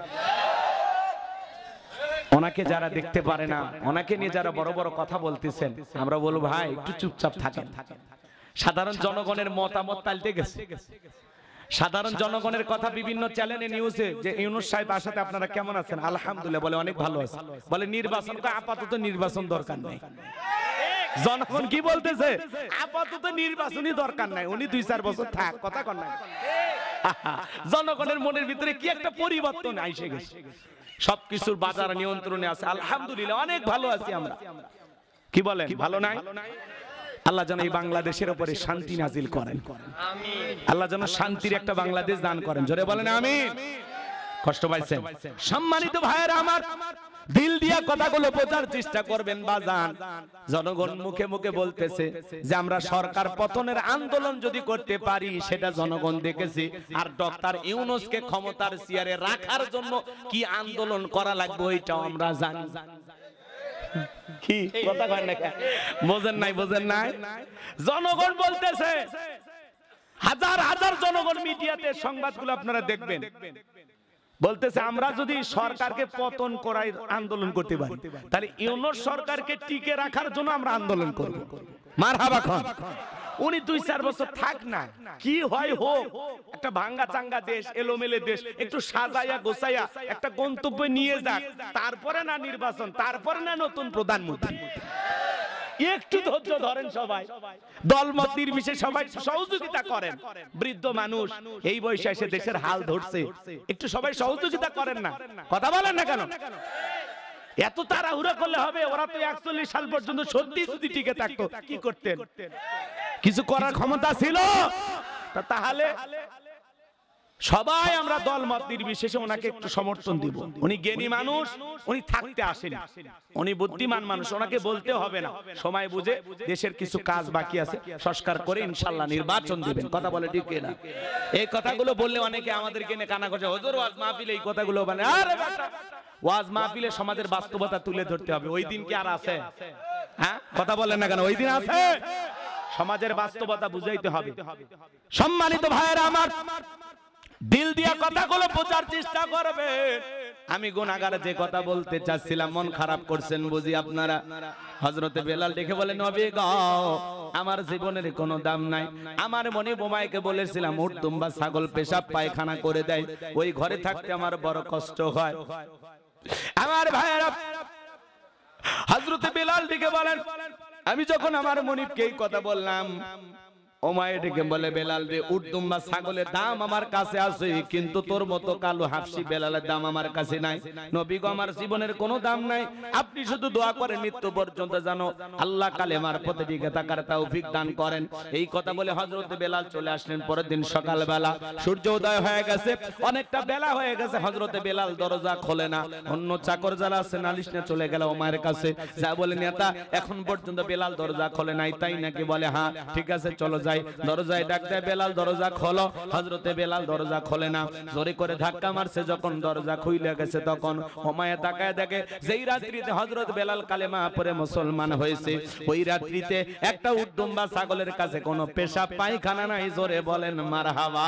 ওনাকে যারা দেখতে পারে না, ওনাকে নিয়ে যারা বড় বড় কথা বলতেছেন, আমরা বলবো ভাই একটু চুপচাপ থাকেন। সাধারণ জনগণের মতামত পাল্টে গেছে। সাধারণ জনগণের কথা বিভিন্ন চ্যানেলে নিউজে যে ইউনূস সাহেব আসাতে আপনারা কেমন আছেন? আলহামদুলিল্লাহ, বলে অনেক ভালো আছে। বলে নির্বাচন, আপাতত নির্বাচন দরকার নেই। জনগণ কি বলতেছে? আপাতত নির্বাচনই দরকার নাই, উনি 2-4 বছর থাক। কথা কন না? জনগণের মনের ভিতরে কি একটা পরিবর্তন আইসে গেছে। সবকিছুর বাজার নিয়ন্ত্রণে আছে, আলহামদুলিল্লাহ, অনেক ভালো আছি আমরা। কি বলেন, ভালো নাই? আল্লাহ যেন এই বাংলাদেশের উপরে শান্তি নাজিল করেন, আল্লাহ যেন শান্তির একটা বাংলাদেশ দান করেন। জোরে বলেন আমিন। কষ্ট পাইছেন? সম্মানিত ভাইয়েরা আমার, দিল দিয়া কথাগুলো বোঝার চেষ্টা করবেন বাজান। জনগণ মুখে মুখে বলতেছে যে আমরা সরকার পতনের আন্দোলন যদি করতে পারি, সেটা জনগণ দেখেছে। আর ডক্টর ইউনূসকে ক্ষমতার চেয়ারে রাখার জন্য কি আন্দোলন করা লাগবে ওইটাও আমরা জানি। কি কথা কয় না? বোঝেন নাই? বোঝেন নাই? জনগণ বলতেছে, হাজার হাজার জনগণ মিডিয়াতে সংবাদগুলো আপনারা দেখবেন, বলতেছে আমরা যদি সরকারকে পতন করাই আন্দোলন করতে পারি, তাহলে ইউনূস সরকারকে টিকে রাখার জন্য আমরা আন্দোলন করব। মারহাবা খান। উনি 2-4 বছর থাক না, কি হয় হোক, একটা ভাঙ্গা চাঙ্গা দেশ, এলোমেলে দেশ, একটু সাজাইয়া গোছাইয়া একটা গন্তব্যে নিয়ে যাক, তারপরে না নির্বাচন, তারপরে না নতুন প্রধানমন্ত্রী। একটু ধৈর্য ধরেন সবাই, দলমত নির্বিশেষে সবাই সহযোগিতা করেন। বৃদ্ধ মানুষ এই বয়সে এসে দেশের হাল ধরছে, একটু সবাই সহযোগিতা করেন না। কথা বলেন না কেন? এত তাড়াহুড়া করলে হবে? ওরা তো 41 সাল পর্যন্ত সত্যি যদি টিকে থাকতো, কি করতেন? কিছু করার ক্ষমতা ছিল? তাহলে সবাই আমরা দলমত নির্বিশেষে ওনাকে একটু সমর্থন দিব। উনি জ্ঞানী মানুষ, উনি থাকতে আসেন, উনি বুদ্ধিমান মানুষ, ওনাকে বলতে হবে না। সময় বুঝে দেশের কিছু কাজ বাকি আছে, সংস্কার করে ইনশাআল্লাহ নির্বাচন দিবেন। কথা বলে ঠিক না? এই কথাগুলো বললে অনেকে আমাদেরকে নিয়ে কানা করছে, হুজুর ওয়াজ মাহফিলে এই কথাগুলো বলে। আরে বাবা, ওয়াজ মাহফিলে সমাজের বাস্তবতা তুলে ধরতে হবে। ওই দিন কি আর আছে? হ্যাঁ, কথা বলেন না কেন? ওই দিন আছে। সমাজের বাস্তবতা বুঝাইতে হবে। সম্মানিত ভাইয়েরা আমার, দিল দিয়া কথাগুলো বোঝার চেষ্টা করবে। আমি গুনাহগার যে কথা বলতে চাচ্ছিলাম মন খারাপ করছেন বুঝি আপনারা। হযরতে বেলাল দেখে বলে নবী গো আমার জীবনের কোনো দাম নাই। আমার মনে বোমাইকে বলেছিলাম উট দুম্বা ছাগল পেশাব পায়খানা করে দেয়, ওই ঘরে থাকতে আমার বড় কষ্ট হয়। আমার ভাইয়েরা হযরতে বেলাল দেখে বলেন আমি যখন আমার মনিবকে এই কথা বললাম, ওমায় ডেকে বলে বেলাল রে উট দুম্বা ছাগলের দাম আমার কাছে আছে, কিন্তু তোর মতো কালো হাফসি বেলালের দাম আমার কাছে নাই। নবী গো আমার জীবনের কোনো দাম নাই, আপনি শুধু দোয়া করেন মৃত্যু পর্যন্ত জানো আল্লাহ কালেমার পথে টিকে থাকার তৌফিক দান করেন। এই কথা বলে হযরতে বেলাল চলে আসলেন। পরের দিন সকালবেলা সূর্য উদয় হয়ে গেছে, অনেকটা বেলা হয়ে গেছে। হযরতে বেলাল দরজা খোলে না। অন্য চাকর যারা আছে নালিশ নিয়ে চলে গেল ওমায়ের কাছে, যা বলে নেতা এখন পর্যন্ত বেলাল দরজা খোলে নাই, তাই নাকি? বলে হ্যাঁ ঠিক আছে চলো যাই। দরজায় ডাক দেয় বেলাল দরজা খোলো। হযরতে বেলাল দরজা খোলে না, জোরে করে ধাক্কা মারছে। যখন দরজা খুলে গেছে তখন ওমায়ে তাকায় দেখে যেই রাত্রিতে হযরত বেলাল কালেমা পড়ে মুসলমান হয়েছে, ওই রাত্রিতে একটা উট দুম্বা ছাগলের কাছে কোনো পেশাব পায়খানা নাই। জোরে বলেন মারহাবা।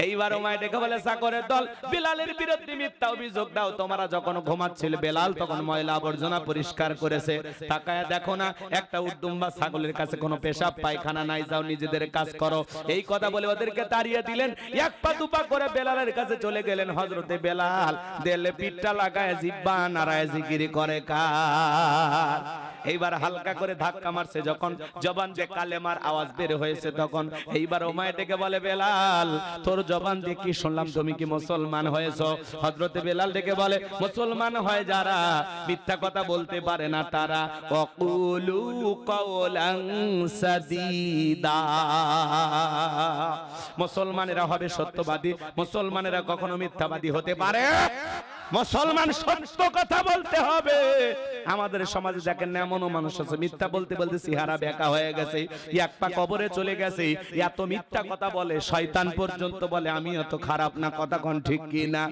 এইবার ওমায় ডেকে বলে চাকরের দল বেলালের বিরুদ্ধে মিথ্যা অভিযোগ দাও। তোমরা যখন ঘুমাচ্ছিল বেলাল তখন ময়লা আবর্জনা পরিষ্কার করেছে, তাকায় দেখো না একটা উট দুম্বা ছাগলের কাছে কোনো পেশাব পায়খানা নাই, যাও নিজেদের কাজ করো। এই কথা বলে ওদেরকে তাড়িয়ে দিলেন। এক পা দুপা করে বেলালের কাছে চলে গেলেন। হযরতে বেলাল দেলে পিঠটা লাগায় জিহ্বা নাড়ায় জিকির করে কার। এইবার হালকা করে ধাক্কা মারছে, যখন জবান দিয়ে কালেমার আওয়াজ বের হয়েছে তখন এইবার ওমায় ডেকে বলে বেলাল তোর জবান দিয়ে কি শুনলাম, তুমি কি মুসলমান হয়েছো? হযরতে বেলাল ডেকে বলে মুসলমান হয় যারা মিথ্যা কথা বলতে পারে না তারা ওয়াকুলু কাওলান সাদীদা। মুসলমানেরা হবে সত্যবাদী, মুসলমানেরা কখনো মিথ্যাবাদী হতে পারে। মুসলমান সত্য কথা বলতে হবে। আমাদের সমাজে দেখেন এমনও মানুষ আছে মিথ্যা বলতে বলতে চেহারা বেঁকা হয়ে গেছে, এক পা কবরে চলে গেছে, এত মিথ্যা কথা বলে শয়তান পর্যন্ত বলে আমি এত খারাপ না। কথা কোন ঠিক কি না?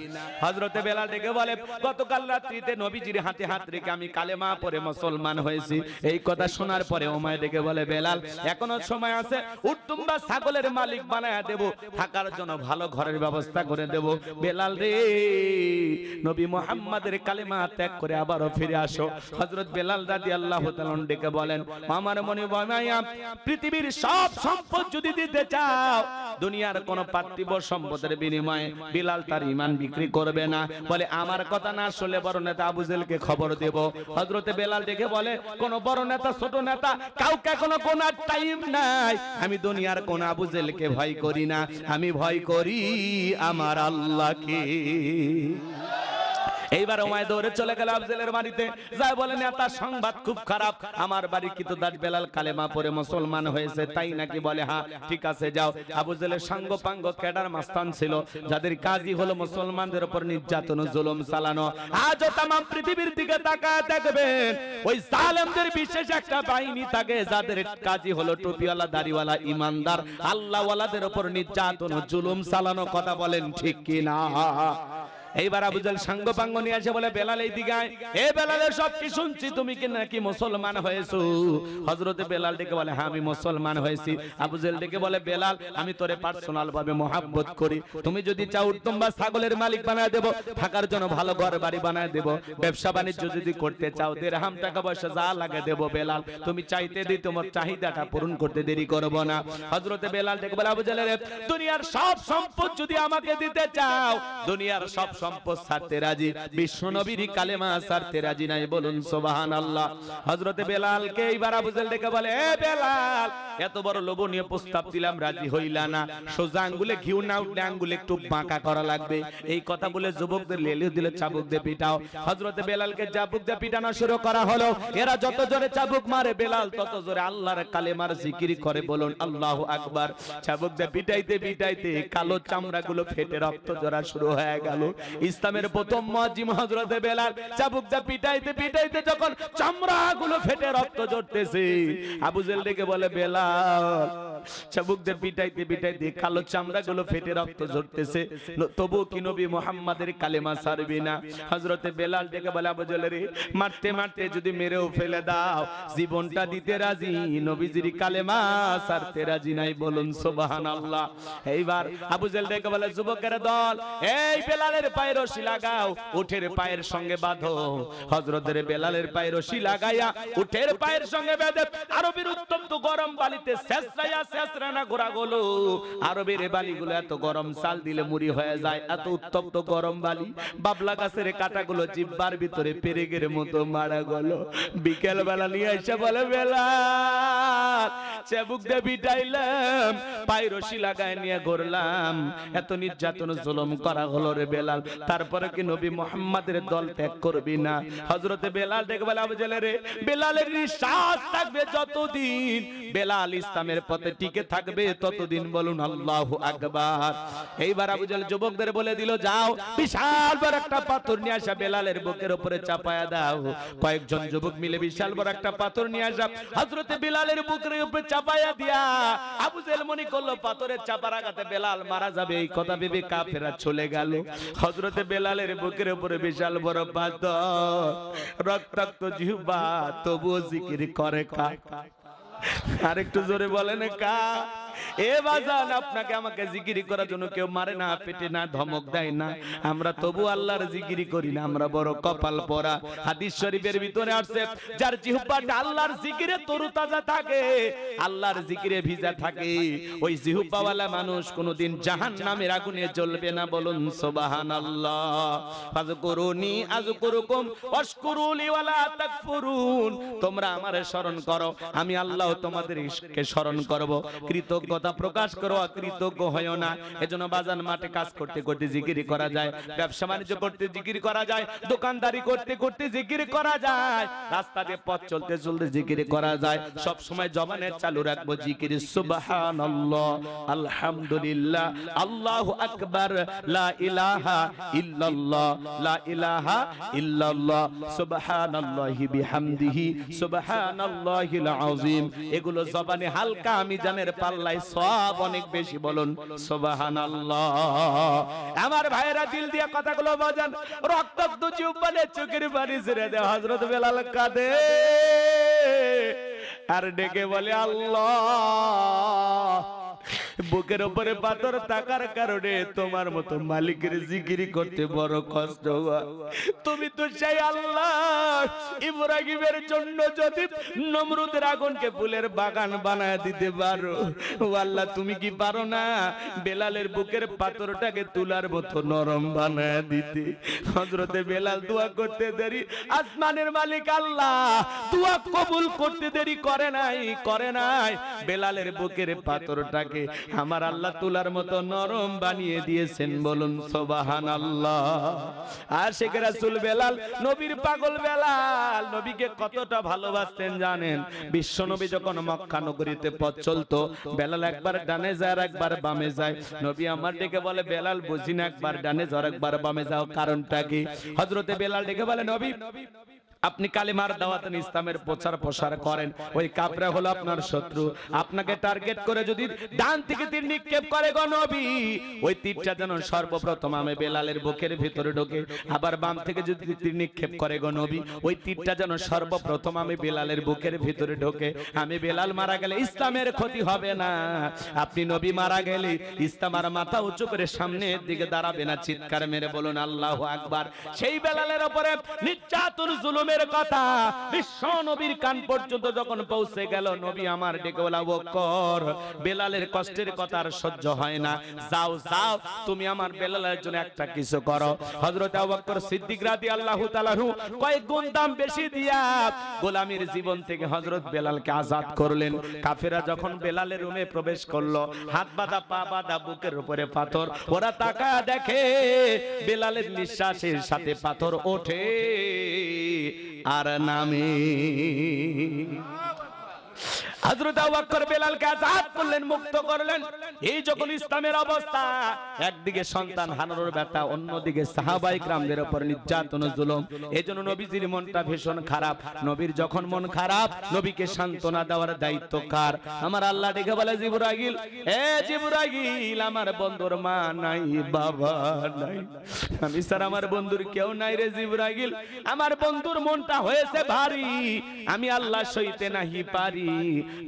হযরতে বেলাল ডেকে বলে গতকাল রাত্রিতে নবীজির হাতে হাত রেখে আমি কালেমা পড়ে মুসলমান হয়েছি। এই কথা শোনার পরে ওমায় ডেকে বলে বেলাল এখনো সময় আছে, উট দুম্বা ছাগলের মালিক বানায়া দেব, থাকার জন্য ভালো ঘরের ব্যবস্থা করে দেব। বেলাল রে নবী মুহাম্মাদের কালেমা ত্যাগ করে আবারও ফিরে আসো। হযরত বেলাল রাদিয়াল্লাহু তাআলা ডেকে বলেন আমার মনে বমায়া পৃথিবীর সব সম্পদ যদি দিতে চাও, দুনিয়ার কোন পার্থিব সম্পদের বিনিময়ে বেলাল তার ঈমান বিক্রি করবে না। বলে আমার কথা না শুনলে বড় নেতা আবু জেহেলকে খবর দেব। হযরতে বেলাল ডেকে বলে কোন বড় নেতা ছোট নেতা কাউকে কোনো কোনার টাইম নাই। আমি দুনিয়ার কোন আবু জেহেলকে ভয় করি না, আমি ভয় করি আমার আল্লাহকে। এইবার ওমায় দৌড়ে চলে গেল আফজলের বাড়িতে, যাই বলেন তার সংবাদ খুব খারাপ, আমার বাড়ি কিন্তু দাস বেলাল কালেমা পড়ে মুসলমান হয়েছে। তাই নাকি? বলে হ্যাঁ ঠিক আছে যাও। আবু জেহেলের সাঙ্গ পাঙ্গ ক্যাডার মাস্তান ছিল, যাদের কাজই হলো মুসলমানদের উপর নির্যাতন জুলুম চালানো। আজও তাম পৃথিবীর দিকে তাকায় দেখবেন ওই জালেমদের বিশেষ একটা বাহিনী থাকে, যাদের কাজই হলো টুপিওয়ালা দাড়িওয়ালা ইমানদার আল্লাহওয়ালাদের উপর নির্যাতন জুলুম চালানো। কথা বলেন ঠিক কি না? এইবার আবু জেহেল সাঙ্গ পাঙ্গ নিয়ে আসে বলে বেলাল এই দিকে আয়। এ বেলালের সব কি শুনছি, তুমি কি নাকি মুসলমান হয়েছো? হযরতে বেলাল ডেকে বলে হ্যাঁ আমি মুসলমান হয়েছি। আবু জেহেল ডেকে বলে বেলাল আমি তোরে পার্সোনাল ভাবে মহব্বত করি, তুমি যদি চাও উট্টুম্বা ছাগলের মালিক বানায় দেব, থাকার জন্য ভালো ঘর বাড়ি বানায় দেব, ব্যবসা বাণিজ্য যদি করতে চাও দিরহাম টাকা পয়সা যা লাগে দেব। বেলাল তুমি চাইতে দিই, তোমার চাহিদাটা পূরণ করতে দেরি করব না। হযরতে বেলাল ডেকে বলে আবু জেহেল দুনিয়ার সব সম্পদ যদি আমাকে দিতে চাও, দুনিয়ার সব সম্পদ ছাড়তে রাজি, বিশ্ব নবীর কালেমা ছাড়তে রাজি নাই। বলুন সুবহানাল্লাহ। হযরতে বেলালকে এইবার আবু জেহেল ডেকে বলে এ বেলাল এত বড় লোভনীয় প্রস্তাব দিলাম রাজি হইলা না, সোজা আঙ্গুলে ঘিউ না উঠলে আঙ্গুলে একটু বাঁকা করা লাগবে। এই কথা বলে যুবকদের লেলিয়ে দিলে চাবুক দিয়ে পিটাও। হযরতে বেলালকে চাবুক দিয়ে পিটানো শুরু করা হলো। এরা যত জোরে চাবুক মারে বেলাল তত জোরে আল্লাহর কালেমার জিকির করে। বলুন আল্লাহু আকবার। চাবুক দিয়ে পিটাইতে পিটাইতে কালো চামড়াগুলো ফেটে রক্ত ঝরা শুরু হয়ে গেল। ইসলামের প্রথম মুয়াজ্জিন হযরতে বেলাল চাবুক দিয়ে পিটাইতে পিটাইতে যখন চামড়াগুলো ফেটে রক্ত ঝরতেছে, আবু জেহেল ডেকে বলে বেলাল চাবুকদের পিটাইতে পিটাইতে কালো চামড়াগুলো ফেটে রক্ত ঝরতেছে, তবু কি নবী মুহাম্মাদের কালেমা ছাড়বি না? হযরতে বেলাল ডেকে বলে, আবু জেহেল রে, মারতে মারতে যদি মেরেও ফেলে দাও, জীবনটা দিতে রাজি, নবীজির কালেমা ছাড়তে রাজি নাই। বলুন সুবহানাল্লাহ। এইবার আবু জেহেল ডেকে বলে, যুবকের দল, এই বেলালের পায়ে রশি লাগাও, উটের পায়ের সঙ্গে বাঁধো। হযরতের বেলালের পায়ে রশি লাগাইয়া উটের পায়ের সঙ্গে বেঁধে আরবের উত্তপ্ত গরম বালিতে ছেঁচড়াইয়া ছেঁচড়ানা ঘোরাগুলো, আরবের বালিগুলো এত গরম, চাল দিলে মুড়ি হয়ে যায়, এত উত্তপ্ত গরম বালি। বাবলা গাছের কাঁটাগুলো জিহ্বার ভিতরে পেরেকের মতো মারা গেল। বিকেল বেলা নিয়ে এসে বলে, বেলাল, চাবুক দিয়ে পিটাইলাম, পায়ে রশি লাগায় নিয়ে ঘুরলাম, এত নির্যাতন জুলুম করা হলো রে বেলাল, তারপরে কি নবী মুহাম্মাদের দল ত্যাগ করবি না? হযরতে বেলাল ডেকে বলে, আবু জেহেল রে, বেলালের নিঃশ্বাস থাকবে যতদিন, বেলাল ইসলামের পথে টিকে থাকবে ততদিন। বলুন আল্লাহু আকবার। এইবার আবু জেহেল যুবকদের বলে দিল, যাও বিশাল বড় একটা পাথর নিয়ে আসা বেলালের বুকের উপরে চাপায়া দাও। কয়েকজন যুবক মিলে বিশাল বড় একটা পাথর নিয়ে আসা হযরতে বেলালের বুকের উপরে চাপায়া দিয়া, আবু জেহেল মনে করলো পাথরের চাপার আঘাতে বেলাল মারা যাবে, এই কথা ভেবে কাফেররা চলে গেল। হযরতে বেলালের বুকের উপরে বিশাল বড় পাথর, রক্তাক্ত জিহ্বা, তবুও জিকির করে কা? আরেকটু জোরে বলেন কা? এ বাজান, আপনাকে আমাকে জিকির করার জন্য কেউ মারে না, পেটে না, ধমক দেয় না, আমরা তবু আল্লাহর জিকির করি না, আমরা বড় কপাল পরা। হাদিস শরীফের ভিতরে আসছে, যার জিহ্বাটা আল্লাহর জিকিরে তরুতাজা থাকে, আল্লাহর জিকিরে ভিজা থাকে, ওই জিহ্বাওয়ালা মানুষ কোনোদিন জাহান্নামের আগুনে জ্বলবে না। বলুন সুবহানাল্লাহ। ফাযকুরুনি আযকুরুকুম ওয়াশকুরুলি ওয়ালা তাকফুরুন, তোমরা আমারে স্মরণ করো, আমি আল্লাহ তোমাদেরকে স্মরণ করব। কৃতজ্ঞতা প্রকাশ করো, অকৃতজ্ঞ হয়ো না। এজন্য বাজান, মাঠে কাজ করতে করতে জিকির করা যায়, ব্যবসা বাণিজ্য করতে জিকির করা যায়, দোকানদারি করতে করতে জিকির করা যায়, রাস্তা দিয়ে পথ চলতে চলতে জিকির করা যায়। সব সময় জবানে চালু রাখবো জিকির, সুবহানাল্লাহ, আলহামদুলিল্লাহ, আল্লাহু আকবার, লা ইলাহা ইল্লাল্লাহ, লা ইলাহা ইল্লাল্লাহ, সুবহানাল্লাহি বিহামদিহি, সুবহানাল্লাহিল আযীম। এগুলো জবানে হালকা, আমি জানের পাল্লায় সওয়াব অনেক বেশি। বলুন সুবহানাল্লাহ। আমার ভাইরা দিল দিয়ে কথাগুলো বাজান, রক্তাক্ত জিহ্বানে চোখের পানি ছেড়ে দেয়। হযরত বেলাল কাঁদে আর ডেকে বলে, আল্লাহ, বুকের উপরে পাথর থাকার কারণে তোমার মতো মালিকের জিকির করতে বড় কষ্ট হয়। তুমি তো সেই আল্লাহ, ইব্রাহিমের জন্য যদি নমরুদের আগুনকে ফুলের বাগান বানায় দিতে পারো, ও আল্লাহ, তুমি কি পারো না বেলালের বুকের পাথরটাকে তুলার মতো নরম বানায় দিতে? হযরতে বেলাল দোয়া করতে দেরি, আসমানের মালিক আল্লাহ দোয়া কবুল করতে দেরি করে নাই। বেলালের বুকের পাথরটাকে আমার আল্লাহ তুলার মতো নরম বানিয়ে দিয়েছেন। বলুন সুবহানাল্লাহ। আশিক রাসূল বেলাল, নবীর পাগল বেলাল, নবীকে কতটা ভালোবাসতেন জানেন? বিশ্ব নবী যখন মক্কা নগরীতে পথ চলতো, বেলাল একবার ডানে যায় আর একবার বামে যায়। নবী আমার ডেকে বলে, বেলাল, বুঝি না, একবার ডানে যাও একবার বামে যাও, কারণটা কি? হযরতে বেলাল ডেকে বলে, নবী, আপনি কালিমার দাওয়াত ইসলামের প্রচার প্রসার করেন, ওই কাফেররা হলো আপনার শত্রু, আপনাকে টার্গেট করে যদি ডান থেকে তীর নিক্ষেপ করে গো নবী, ওই তীরটা যেন সর্বপ্রথম আমি বেলালের বুকের ভিতরে ঢোকে, আবার বাম থেকে যদি তীর নিক্ষেপ করে গো নবী, ওই তীরটা যেন সর্বপ্রথম আমি বেলালের বুকের ভিতরে ঢোকে। আমি বেলাল মারা গেলে ইসলামের ক্ষতি হবে না, আপনি নবী মারা গেলে ইসলাম আর মাথা উঁচু করে সামনের দিকে দাঁড়াবে না। চিৎকার মেরে বলুন আল্লাহু আকবার। সেই বেলালের উপরে নির্যাতন জুলুমের কথা বিশ্ব নবীর কান পর্যন্ত যখন পৌঁছে গেল, নবী আমার ডেকে বলা, আবু বকর, বেলালের কষ্টের কথা আর সহ্য হয় না, যাও যাও, তুমি আমার বেলালের জন্য একটা কিছু করো। হযরত আবু বকর সিদ্দিক রাদিয়াল্লাহু তাআলা কয়েক গুণ দাম বেশি দিয়া গোলামীর জীবন থেকে হযরত বেলালকে আজাদ করলেন। কাফেররা যখন বেলালের রুমে প্রবেশ করলো, হাত বাঁধা পা বাঁধা, বুকের উপরে পাথর, ওরা তাকায় দেখে বেলালের নিঃশ্বাসের সাথে পাথর ওঠে আর নামে। হযরত আবু বকর বেলালকে আজাদ করলেন, মুক্ত করলেন। এই যখন ইসলামের অবস্থা, একদিকে সন্তান হারানোর ব্যথা, অন্যদিকে সাহাবায়ে কিরামদের উপর নির্যাতন ও জুলুম, এজন্য নবীজির মনটা ভীষণ খারাপ। নবীর যখন মন খারাপ, নবীকে সান্ত্বনা দেওয়ার দায়িত্ব কার? আমার আল্লাহ ডেকে বলে, জিবরাইল, এ জিবরাইল, আমার বন্ধুর মা নাই, বাবা নাই, আমি স্যার আমার বন্ধুর কেউ নাই রে জিবরাইল। আমার বন্ধুর মনটা হয়েছে ভারী, আমি আল্লাহ সইতে নাহি পারি।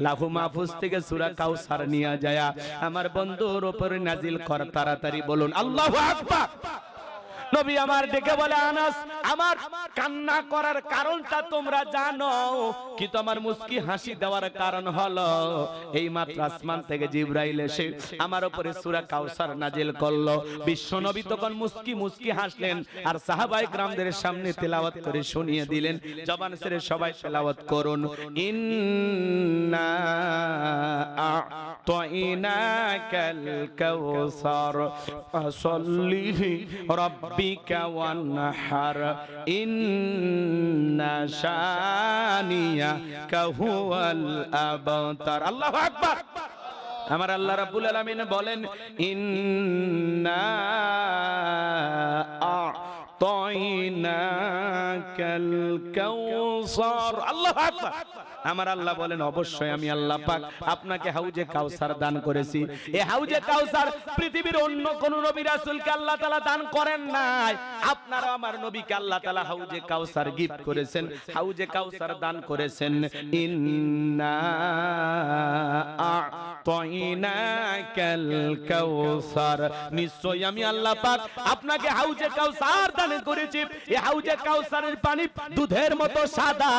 লাহু মাহফুজ থেকে সূরা কাউসার নিয়ে যায় আমার বন্ধুর উপর নাজিল কর তাড়াতাড়ি, বলুন আল্লাহু আকবার। নবী আমার ডেকে বলে, আনাস, আমার কান্না করার কারণটা তোমরা জানো, কিন্তু আমার মুস্কি হাসি দেওয়ার কারণ হলো এই মাত্র আসমান থেকে জিবরাইল এসে আমার উপরে সূরা কাউসার নাজিল করলো। বিশ্ব নবী তখন মুস্কি মুস্কি হাসলেন আর সাহাবায়ে কিরামদের সামনে তেলাওয়াত করে শুনিয়ে দিলেন। জবান ছেড়ে সবাই তেলাওয়াত করুন, ইন্না আ'তাইনাকাল কাউসার ফাসাল্লি রাব্বিকা ওয়ানহার ইন্না শানিয়াকা হুয়াল আবতার। আল্লাহু আকবার। আমার আল্লাহ রাব্বুল আলামিন বলেন, ইন্না আ'তাইনাকাল কাউসার। আল্লাহু আকবার। আমার আল্লাহ বলেন, অবশ্যই আমি আল্লাহ পাক আপনাকে হাউজে কাউসার দান করেছি। এই হাউজে কাউসার পৃথিবীর অন্য কোন নবী রাসূলকে আল্লাহ তাআলা দান করেন নাই। আপনারা আমার নবীকে আল্লাহ তাআলা হাউজে কাউসার গিফট করেছেন, হাউজে কাউসার দান করেছেন। ইন্না আ'তাইনাকাল কাউসার, নিশ্চয়ই আমি আল্লাহ পাক আপনাকে হাউজে কাউসার দান করেছি। এই হাউজে কাউসারের পানি দুধের মতো সাদা,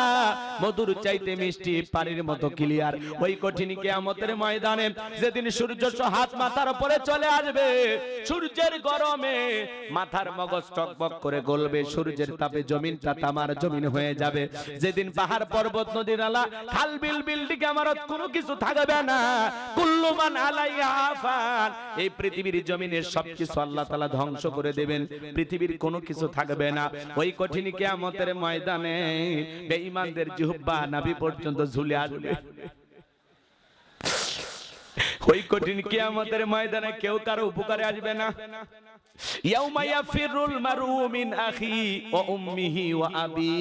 মধুর চাইতে মিষ্টি, পানির মতো ক্লিয়ার। ওই কঠিন কিয়ামতের ময়দানে যেদিন সূর্য হাত মাথার উপরে চলে আসবে, সূর্যের গরমে মাথার মগজ টকবক করে গলবে, সূর্যের তাপে জমিনটা তামার জমিন হয়ে যাবে। যেদিন পাহাড় পর্বত নদী নালা খাল বিল বিল্ডিং ইমারত কোনো কিছু থাকবে না, কুল্লু মান আলাইহা ফান, এই পৃথিবীর জমিনের সবকিছু আল্লাহ তাআলা ধ্বংস করে দেবেন, পৃথিবীর কোনো কিছু থাকবে না। ওই কঠিন কিয়ামতের ময়দানে বেঈমানদের জিহ্বা নাভি পর্যন্ত ঝুলে আসবে। ওই কঠিন কিয়ামতের ময়দানে কেউ কারো উপকারে আসবে না। ইয়াউমা ইয়াফিরুল মারউ মিন আখি ওয়া উম্মিহি ওয়া আবি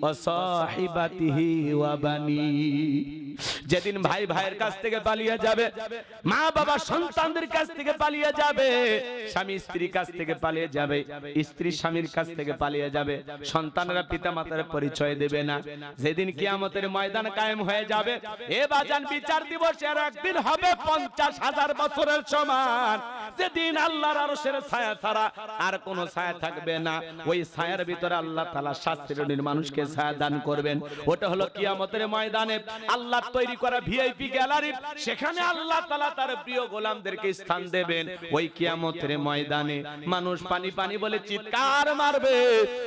ওয়া সাহিবাতিহি ওয়া বানি, যেদিন ভাই ভাইয়ের কাছ থেকে পালিয়ে যাবে, মা বাবা সন্তানদের কাছ থেকে পালিয়ে যাবে, স্বামী স্ত্রীর কাছ থেকে পালিয়ে যাবে, স্ত্রী স্বামীর কাছ থেকে পালিয়ে যাবে, সন্তানরা পিতা মাতার পরিচয় দেবে না। যেদিন কিয়ামতের ময়দান কায়েম হয়ে যাবে, এ বাজান বিচার দিবসের একদিন হবে 50,000 বছরের সমান। যেদিন আল্লাহর আরশের ছায়া ছাড়া আর কোনো ছায়া থাকবে না, ওই ছায়ার ভিতরে আল্লাহ তাআলা 7 শ্রেণীর মানুষকে ছায়া দান করবেন। ওটা হলো কিয়ামতের ময়দানে আল্লাহ তৈরি করা ভিআইপি গ্যালারি, সেখানে আল্লাহ তাআলা তার প্রিয় গোলামদেরকে স্থান দেবেন। ওই কিয়ামতের ময়দানে মানুষ পানি পানি বলে চিৎকার মারবে,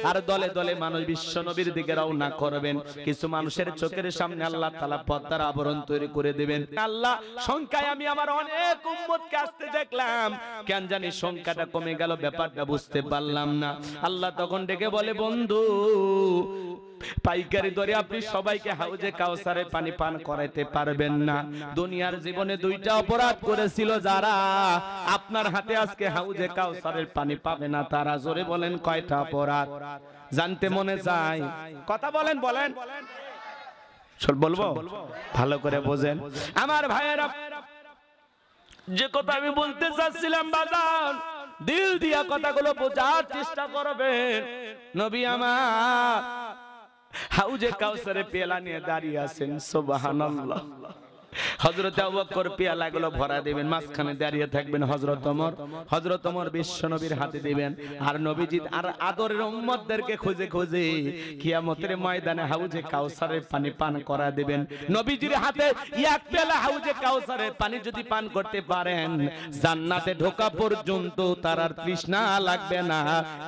আর দলে দলে মানুষ বিশ্ব নবীর দিকে রওনা করবেন। কিছু মানুষের চোখের সামনে আল্লাহ তাআলা পর্দার আবরণ তৈরি করে দেবেন। আল্লাহ, সংখ্যায় আমি আমার অনেক উম্মতকে আসতে দেখলাম, কেন জানি সংখ্যাটা কমে গেল, ব্যাপারটা বুঝতে পারলাম না। আল্লাহ তখন ডেকে বলে, বন্ধু, পাইকারি দরে আপনি সবাইকে হাউজে কাউসারে পানি পান করাইতে পারবেন না। দুনিয়ার জীবনে 2টা অপরাধ করেছিল যারা, আপনার হাতে আজকে হাউজে কাউসারের পানি পাবে না তারা। জোরে বলেন, কয়টা অপরাধ? জানতে মনে চায়, কথা বলেন, বলেন। বলবো, ভালো করে বোঝেন আমার ভাইয়েরা। যে কথা আমি বলতে চাচ্ছিলাম বাজান, দিল দিয়া কথাগুলো বোঝার চেষ্টা করবেন। নবী আমার হাউজে কাউসারে পেয়ালা নিয়ে দাঁড়িয়ে আছেন, সুবহানাল্লাহ। হযরত আবু বকর পেয়ালাগুলো ভরা দিবেন, মাঝখানে দাঁড়িয়ে থাকবেন হযরত ওমর। হযরত ওমর বিশ্ব নবীর হাতে দিবেন, আর নবীজি আর আদরের উম্মতদেরকে খুঁজে খুঁজে কিয়ামতের ময়দানে হাউজে কাউসারের পানি পান করা দিবেন। নবীজির হাতে এক পেয়ালা হাউজে কাউসারের পানি যদি পান করতে পারেন, জান্নাতে ঢোকা পর্যন্ত তার আর তৃষ্ণা লাগবে না,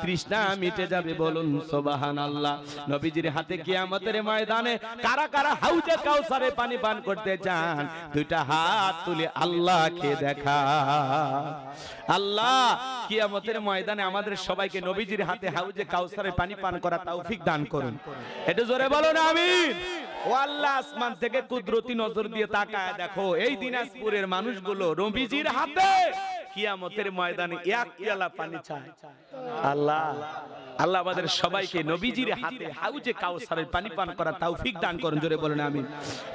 তৃষ্ণা মিটে যাবে। বলুন সুবহানাল্লাহ। নবীজির হাতে কিয়ামতের ময়দানে কারা কারা হাউজে কাউসারের পানি পান করতে চান? চান দুইটা হাত তুলে আল্লাহকে দেখা। আল্লাহ কিয়ামতের ময়দানে আমাদের সবাইকে নবীজির হাতে হাউজে কাউসারের পানি পান করা তৌফিক দান করুন। এটা জোরে বলো না আমিন। ও আল্লাহ, আসমান থেকে কুদরতি নজর দিয়ে তাকায় দেখো এই দিনাজপুরের মানুষগুলো নবীজির হাতে কিয়ামতের ময়দানে এক পেয়ালা পানি চায়। আল্লাহ আল্লাহ আমাদের সবাইকে নবীজির হাতে হাউজে কাউসারের পানি পান করা তৌফিক দান করুন। জোরে বলেন আমিন।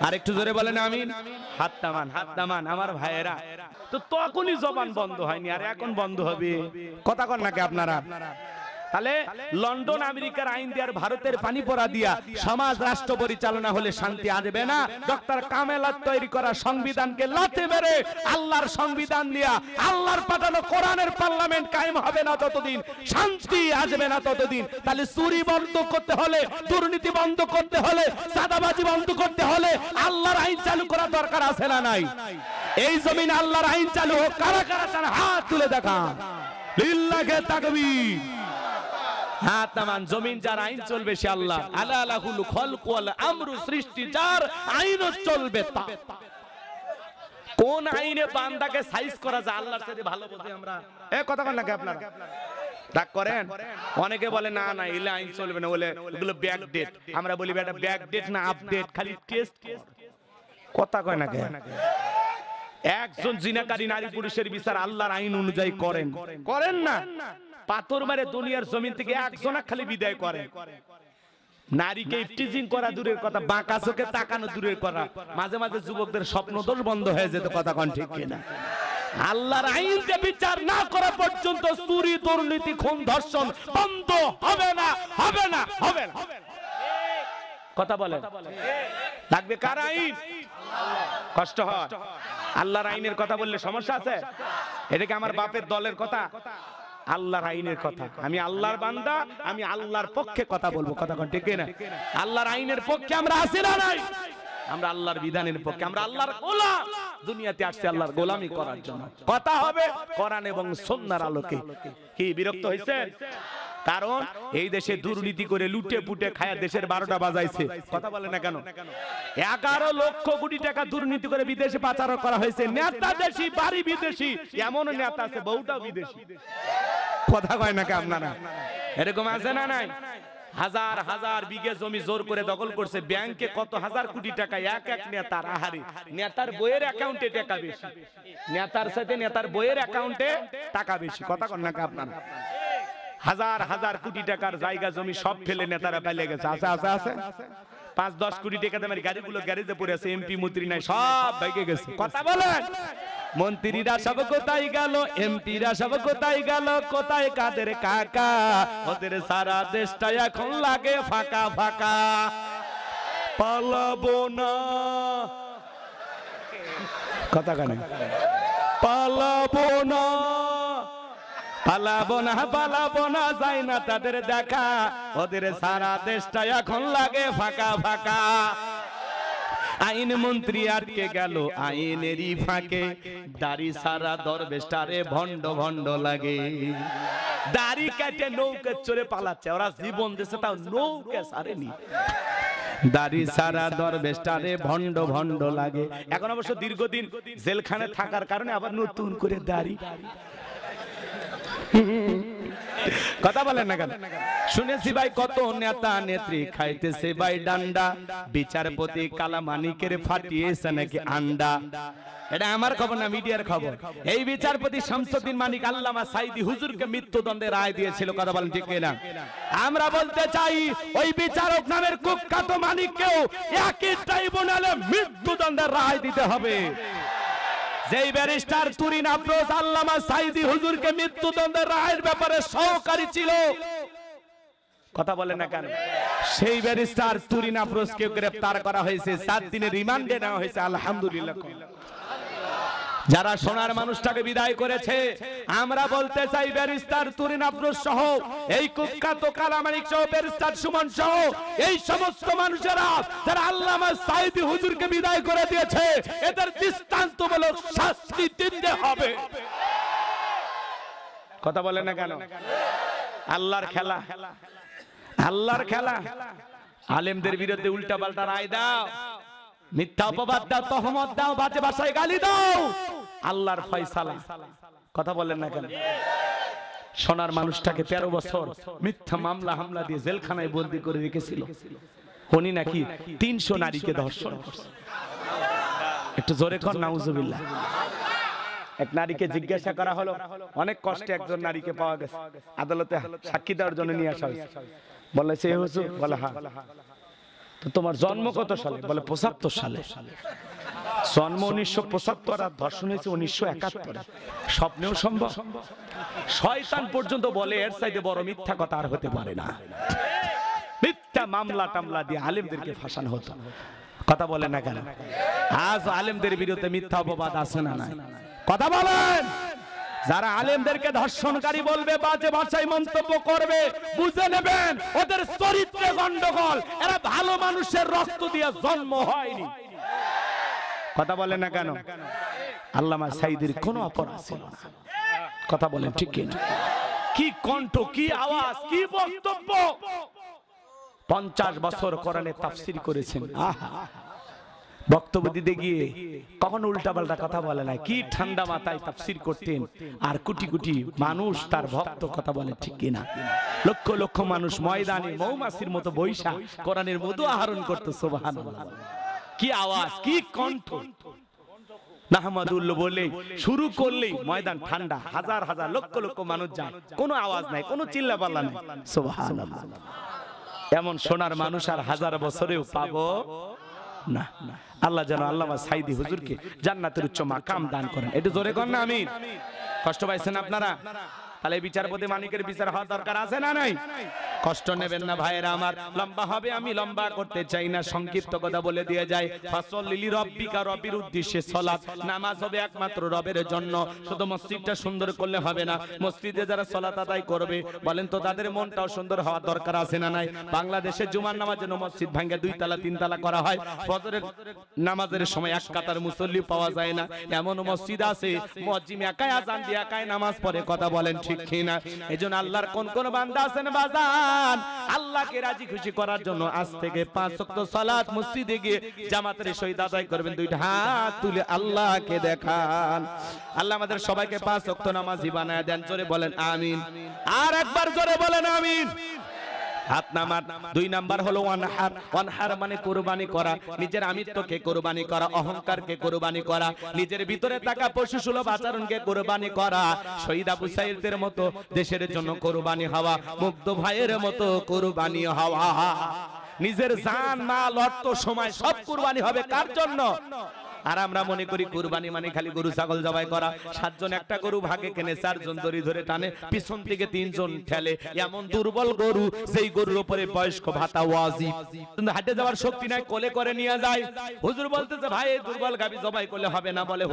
আর একটু জোরে বলেন আমিন। হাত নামান আমার ভাইয়েরা। তো তখনই জবান বন্ধ হয়নি, আর এখন বন্ধ হবে। কথা কন নাকি আপনারা? তাহলে লন্ডন আমেরিকার আইন দিয়ে আর ভারতের পানি পড়া দিয়া সমাজ রাষ্ট্র পরিচালনা হলে শান্তি আসবে না। ডক্টর কামেলার তৈরি করা সংবিধানকে লাথি মেরে আল্লাহর সংবিধান দিয়া আল্লাহর পাঠানো কোরআনের পার্লামেন্ট কায়েম হবে না ততদিন, শান্তি আসবে না ততদিন। তাহলে চুরি বন্ধ করতে হলে, দুর্নীতি বন্ধ করতে হলে, চাঁদাবাজি বন্ধ করতে হলে আল্লাহর আইন চালু করা দরকার আছে না নাই? এই জমিনে আল্লাহর আইন চালু হোক। কারা কারা চান হাত তুলে দেখা। লিল্লাহে তাকবীর। হাত নামান। জমিন যার আইন চলবে সে আল্লাহ। আলা লাহুল খালকু ওয়াল আমরু, সৃষ্টি যার আইন চলবে তা। কোন আইনে বান্দাকে সাইজ করা যায় আল্লাহর সাথে ভালো বুঝি আমরা। এ কথা বল নাকি আপনারা? রাগ করেন? অনেকে বলে না না এই আইন চলবে না, বলে এগুলো ব্যাক ডেট। আমরা বলি বেটা ব্যাক ডেট না আপডেট, খালি টেস্ট। কথা কয় নাকি? একজন জিনাকারী নারী পুরুষের বিচার আল্লাহর আইন অনুযায়ী করেন না? পাথর মারে দুনিয়ার জমিন থেকে একজনা খালি বিদায় করে। নারীকে ইফটিজিং করা দূরের কথা, বাঁকা চোখে তাকানো দূরের কথা, মাঝে মাঝে যুবকদের স্বপ্নদোষ বন্ধ হয়ে যেত। কথা কোন ঠিক কিনা? আল্লাহর আইনকে বিচার না করা পর্যন্ত চুরি, দুর্নীতি, খুন, ধর্ষণ বন্ধ হবে না, হবে না, হবে না। কথা বলেন। লাগবে কার আইন? কষ্ট হয়। আল্লাহর আইনের কথা বললে সমস্যা আছে? এটা কি আমার বাপের দলের কথা? আল্লাহর আইনের কথা। আমি আল্লাহর বান্দা, আমি আল্লাহর পক্ষে কথা বলবো। কথা কোন ঠিক না? আল্লাহর আইনের পক্ষে আমরা আছি না নাই? আমরা আল্লাহর বিধানের পক্ষে। আমরা আল্লাহর গোলাম। দুনিয়াতে আসছে আল্লাহর গোলামি করার জন্য। কথা হবে কোরআন এবং সুন্নাহর আলোকে। কি বিরক্ত হইছেন? কারণ এই দেশে দুর্নীতি করে লুটে পুটে খায়া দেশের 12টা বাজাইছে। কথা বলে না কেন? 11 লক্ষ কোটি টাকা দুর্নীতি করে বিদেশে পাচার করা হয়েছে। নেতা দেশি, বাড়ি বিদেশি, এমন নেতা আছে বউটাও বিদেশি। কথা কয় নাকি আপনারা? এরকম আছে না নাই? হাজার হাজার বিঘে জমি জোর করে দখল করছে। ব্যাংকে কত হাজার কোটি টাকা এক এক নেতার। আহারে, নেতার বইয়ের অ্যাকাউন্টে টাকা বেশি। নেতার সাথে নেতার বইয়ের অ্যাকাউন্টে টাকা বেশি। কথা কন নাকি আপনারা? হাজার হাজার কোটি টাকার জায়গা জমি সব ফেলে নেতারা পাইলে গেছে। আছে 5-10 কোটি টাকা দামের গাড়িগুলো গ্যারেজে পড়ে আছে। এমপি মন্ত্রী নাই, সব ভাইগে গেছে। কথা বলেন। মন্ত্রীরা সব কোথায় গেল? এমপিরা সব কোথায় গেল? কোথায় কাদের কাকা? ওদের সারা দেশটা এখন লাগে ফাঁকা ফাঁকা। পালাবো না। কথা কানে পালাবো না, পালাবো না, পালাবো না, যাই না তাদের দেখা। ওদের সারা দেশটা এখন লাগে ফাঁকা ফাঁকা। আইন মন্ত্রী আটকে গেল আইনেরই ফাঁকে। দাড়ি সারা দরবেশটারে ভণ্ড ভণ্ড লাগে। দাড়ি কেটে নৌকা চড়ে পালাচ্ছে। ওরা জীবন দিয়েছে তাও নৌকা সারেনি। দাড়ি সারা দরবেশটারে ভণ্ড ভণ্ড লাগে। এখন অবশ্য দীর্ঘদিন জেলখানে থাকার কারণে আবার নতুন করে দাড়ি। কথা বলেন না কেন? শুনেছি ভাই কত নেতা নেত্রী খাইতেছে ভাই ডান্ডা। বিচারপতি কালামানিকের ফাটিয়েছে নাকি আন্ডা। এটা আমার খবর না, মিডিয়ার খবর। এই বিচারপতি শামসুদ্দিন মানিক আল্লামা সাইদি হুজুরকে মৃত্যুদণ্ডের রায় দিয়েছিল। কথা বলেন ঠিক কিনা? আমরা বলতে চাই ওই বিচারক নামের কুখ্যাত মানিককেও একই ট্রাইব্যুনালে মৃত্যুদণ্ডের রায় দিতে হবে। যেই ব্যারিস্টার তুরিন আফরোজ আল্লামা সাইদি হুজুরকে মৃত্যুদণ্ডের রায়ের ব্যাপারে সহকারী ছিল। কথা বলেন না কেন? সেই ব্যারিস্টার তুরিন আফরোজকে গ্রেফতার করা হয়েছে, 7 দিনের রিমান্ডে নেওয়া হয়েছে। আলহামদুলিল্লাহ। যারা সোনার মানুষটাকে বিদায় করেছে, আমরা বলতে চাই ব্যারিস্টার তুরিন আফরোজ সহ এই কুখ্যাত কালামানিক সহ ব্যারিস্টার সুমন সহ এই সমস্ত মানুষেরা যারা আল্লামা সাইদি হুজুরকে বিদায় করে দিয়েছে, এদের দৃষ্টান্তমূলক শাস্তি দিতে হবে। কথা বলেন না কেন? আল্লাহর খেলা, আল্লাহর খেলা। আলেমদের বিরুদ্ধে উল্টা পাল্টা রায় দাও। মিথ্যা অপবাদ দাও, তহমত দাও, বাজে ভাষায় গালি দাও, আল্লাহর ফয়সালা। কথা বলেন না কেন? সোনার মানুষটাকে 13 বছর মিথ্যা মামলা হামলা দিয়ে জেলখানায় বন্দী করে রেখেছিল। উনি নাকি 300 নারীকে ধর্ষণ করছে। একটু জোরে কর নাউজুবিল্লাহ। এক নারীকে জিজ্ঞাসা করা হলো, অনেক কষ্টে একজন নারীকে পাওয়া গেছে, আদালতে সাক্ষী দেওয়ার জন্য নিয়ে আসা হয়েছে। বলে সে হুজুর, বলে হ্যাঁ। তো তোমার জন্ম কত সালে? বলে 75 সালে। জন্ম 1975 আর ধর্ষণ হয়েছে 1971। স্বপ্নেও সম্ভব? শয়তান পর্যন্ত বলে এর চাইতে বড় মিথ্যা কথা আর হতে পারে না। মিথ্যা মামলা টামলা দিয়ে আলেমদেরকে ফাঁসানো হতো। কথা বলে না কেন? আজ আলেমদের বিরুদ্ধে মিথ্যা অপবাদ আছে না নাই? কথা বলেন। যারা আলেমদেরকে ধর্ষণকারী বলবে, বাজে ভাষায় মন্তব্য করবে, বুঝে নেবেন ওদের চরিত্রে গন্ডগোল। এরা ভালো মানুষের রক্ত দিয়ে জন্ম হয়নি। কথা বলেন না কেন? আল্লামা সাঈদীর কোনো অপরাধ ছিল না। কথা বলেন ঠিক কি না? কি কণ্ঠ, কি আওয়াজ, কি বক্তব্য! 50 বছর কোরআনে তাফসীর করেছেন। আহা, বক্তব্য দিতে গিয়ে কখনো উল্টাপাল্টা কথা বলে না। কি ঠান্ডা মাথায় তাফসীর করতেন, আর কোটি কোটি মানুষ তার ভক্ত। কথা বলে ঠিক কিনা? লক্ষ লক্ষ মানুষ ময়দানে মৌমাছির মতো বৈশা কোরআনের মধু আহরণ করতে। সুবহানাল্লাহ! কি আওয়াজ, কি কণ্ঠ! নাহমাদুল্লাহ বলে শুরু করলেই ময়দান ঠান্ডা, হাজার হাজার লক্ষ লক্ষ মানুষ যায়, কোনো আওয়াজ নাই, কোনো চিল্লাপাল্লা নাই। সুবহানাল্লাহ! এমন সোনার মানুষ আর হাজার বছরেও পাবো না। আল্লাহ যেন আল্লামা সাঈদী হুজুরকে জান্নাতের উচ্চ মাকাম দান করেন। একটু জোরে কর না আমিন। কষ্ট পাইছেন আপনারা? তাহলে বিচারপতি মানিকের বিচার হওয়ার দরকার আছে না নাই? কষ্ট নেবেন না ভাইয়েরা আমার। লম্বা হবে, আমি লম্বা করতে চাই না, সংক্ষিপ্ত কথা বলে দিয়ে যায়। ফাসল্লি রব্বিকা, রবির উদ্দেশ্যে সালাত, নামাজ হবে একমাত্র রবের জন্য। শুধু মসজিদটা সুন্দর করলে হবে না, মসজিদে যারা সালাত আদায় করবে বলেন তো তাদের মনটাও সুন্দর হওয়ার দরকার আছে না নাই? বাংলাদেশে জুমার নামাজের জন্য মসজিদ ভাঙে 2 তালা 3 তালা করা হয়। ফজরের নামাজের সময় এক কাতার মুসল্লি পাওয়া যায় না, এমন মসজিদ আছে মুয়াজ্জিন একাই আযান দিয়ে একাই নামাজ পড়ে। কথা বলেন ঠিক কি না? এজন্য আল্লাহর কোন কোন বান্দা আছেন বাজান, আল্লাহকে রাজি খুশি করার জন্য আজ থেকে 5 ওয়াক্ত সালাত মসজিদে গিয়ে জামাতের সহিত আদায় করবেন। 2টা হাত তুলে আল্লাহকে দেখান। আল্লাহ আমাদের সবাইকে 5 ওয়াক্ত নামাজি বানায় দেন। জোরে বলেন আমিন। আর একবার জোরে বলেন আমিন। হাত নামান। 2 নাম্বার হলো ওয়ানহার। ওয়ানহার মানে কুরবানি করা, নিজের আমিত্বকে কুরবানি করা, অহংকারকে কুরবানি করা, নিজের ভিতরে থাকা পশুসুলভ আচরণকে কুরবানি করা। শহীদ আবু সাঈদের মতো দেশের জন্য কুরবানি হওয়া, মুগ্ধ ভাইয়ের মতো কুরবানি হওয়া। নিজের জান, মাল, অর্থ, সময় সব কুরবানি হবে কার জন্য? আর আমরা মনে করি কুরবানি মানে খালি গরু ছাগল জবাই করা। 7 জন একটা গরু ভাগে কেনে, 4 জন দড়ি ধরে টানে, পিছন থেকে 3 জন ঠেলে। এমন দুর্বল গরু, যেই গরুর উপরে বয়স্ক ভাতা ওয়াজিব, কিন্তু হাঁটে যাওয়ার শক্তি নাই, কোলে করে নিয়ে যায়। হুজুর বলতেছে ভাই এই দুর্বল গাবি জবাই করলে হবে না। বলে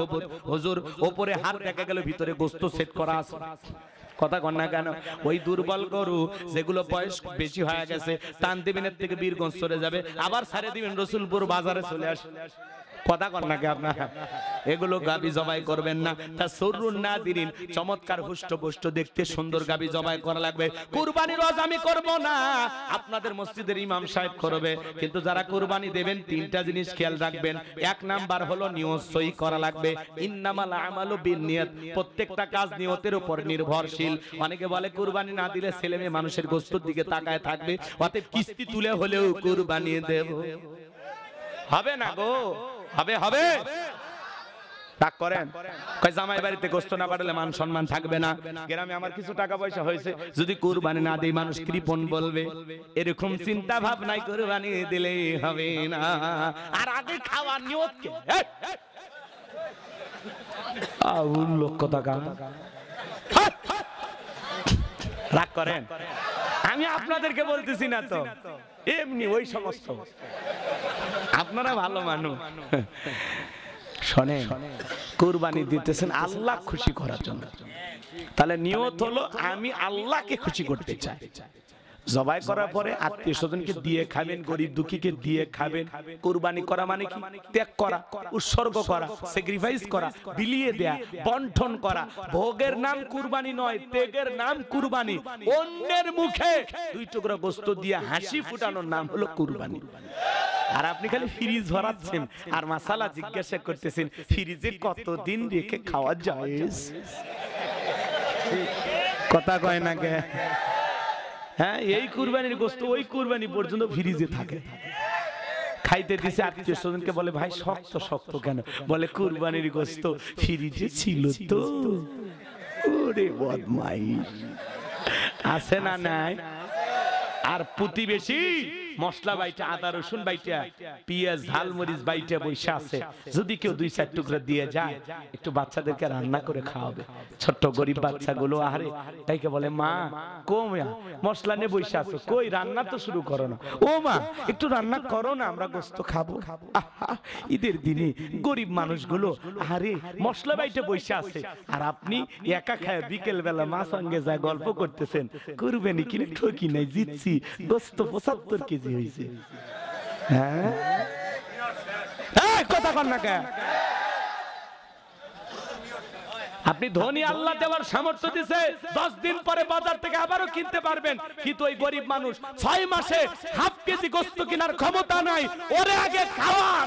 হুজুর উপরে হাত দেখা গেল, ভিতরে গোশত সেট করা আছে। কথা কন না কেন? ওই দুর্বল গরু যেগুলো বয়স বেশি হয়ে গেছে, টান দিবেনের থেকে বীরগঞ্জ চলে যাবে, আবার ছাড়ে দিবেন রসুলপুর বাজারে চলে আসে। কথা কন না কে আপনারা? এগুলো গাবি জবাই করবেন না। তা সরুন না দিন, চমৎকার হুষ্টপুষ্ট দেখতে সুন্দর গাবি জবাই করা লাগবে। কুরবানি রোজ আমি করব না, আপনাদের মসজিদের ইমাম সাহেব করবে। কিন্তু যারা কুরবানি দেবেন 3টা জিনিস খেয়াল রাখবেন। 1 নাম্বার হলো নিয়ত সহি করা লাগবে। ইন্নামাল আমালু বিন্নিয়াত, প্রত্যেকটা কাজ নিয়তের উপর নির্ভরশীল। অনেকে বলে কুরবানি না দিলে ছেলে মেয়ে মানুষের গোশতের দিকে তাকায় থাকবে, অতএব কিস্তি তুলে হলেও কুরবানি দেব। হবে না গো, হবে হবে। রাগ করেন, কই জামাই বাড়িতে গোশত না পাঠালে মান সম্মান থাকবে না। গ্রামে আমার কিছু টাকা পয়সা হয়েছে, যদি কুরবানি না দেই মানুষ কৃপণ বলবে। এরকম চিন্তা ভাবনাই কুরবানি দিলেই হবে না। আর আগে খাওয়ার নিয়ত কে? আউল লোক টাকা। রাগ করেন, আমি আপনাদেরকে বলতেছি না তো, এমনি ওই সমস্ত আপনারা ভালো মানুষ। শোনেন, কুরবানি দিতেছেন আল্লাহ খুশি করার জন্য, তাহলে নিয়ত হলো আমি আল্লাহকে খুশি করতে চাই। জবাই করার পরে আত্মীয় স্বজনকে দিয়ে খাবেন, গরিব দুঃখীকে দিয়ে খাবেন। কুরবানি করা মানে কি? ত্যাগ করা, উৎসর্গ করা, স্যাক্রিফাইস করা, বিলিয়ে দেয়া, বন্টন করা। ভোগের নাম কুরবানি নয়, ত্যাগের নাম কুরবানি। অন্যের মুখে 2 টুকরা গোশত দিয়ে হাসি ফুটানোর নাম হলো কুরবানি। আর আপনি খালি ফ্রিজ ভরাচ্ছেন আর মাসালা জিজ্ঞাসা করতেছেন ফ্রিজে কতদিন রেখে খাওয়া যায়। কথা কয় না কে? হ্যাঁ, এই কুরবানির গোশত ওই কুরবানি পর্যন্ত ফ্রিজে থাকে। খাইতে দিছে, আত্মীয় স্বজনকে বলে ভাই শক্ত শক্ত কেন? বলে কুরবানির গোশত ফ্রিজে ছিল তো। ওরে বদমাইশ, আছে না নাই? আর প্রতিবেশী মশলা বাইটা, আদা রসুন বাইটা, পেঁয়াজ ঝালমরিচ বাইটা বসে আছে, যদি কেউ 2-4 টুকরা দিয়ে যায় একটু বাচ্চাদেরকে রান্না করে খাওয়াবে। ছোট্ট গরিব বাচ্চাগুলো আহারে তাইকে বলে মা কম মশলা নিয়ে বসে আছো, কই রান্না তো শুরু করো না। ও মা একটু রান্না করো না, আমরা গোশত খাবো। ঈদের দিনে গরিব মানুষগুলো আরে মশলা বাইটা বসে আছে, আর আপনি একা খায় বিকেল বেলা মা সঙ্গে যায় গল্প করতেছেন। কুরবানি কিনে ঠকি নাই, জিতছি, গোশত 75 কেজি হয়েছে। হ্যাঁ, কথা কন না কে? আপনি ধনী, আল্লাহ দেওয়ার সামর্থ্য দিছে, 10 দিন পরে বাজার থেকে আবারও কিনতে পারবেন, কিন্তু ওই গরিব মানুষ 6 মাসে হাফ কেজি গোশত কেনার ক্ষমতা নাই, ওরে আগে খাওয়ান।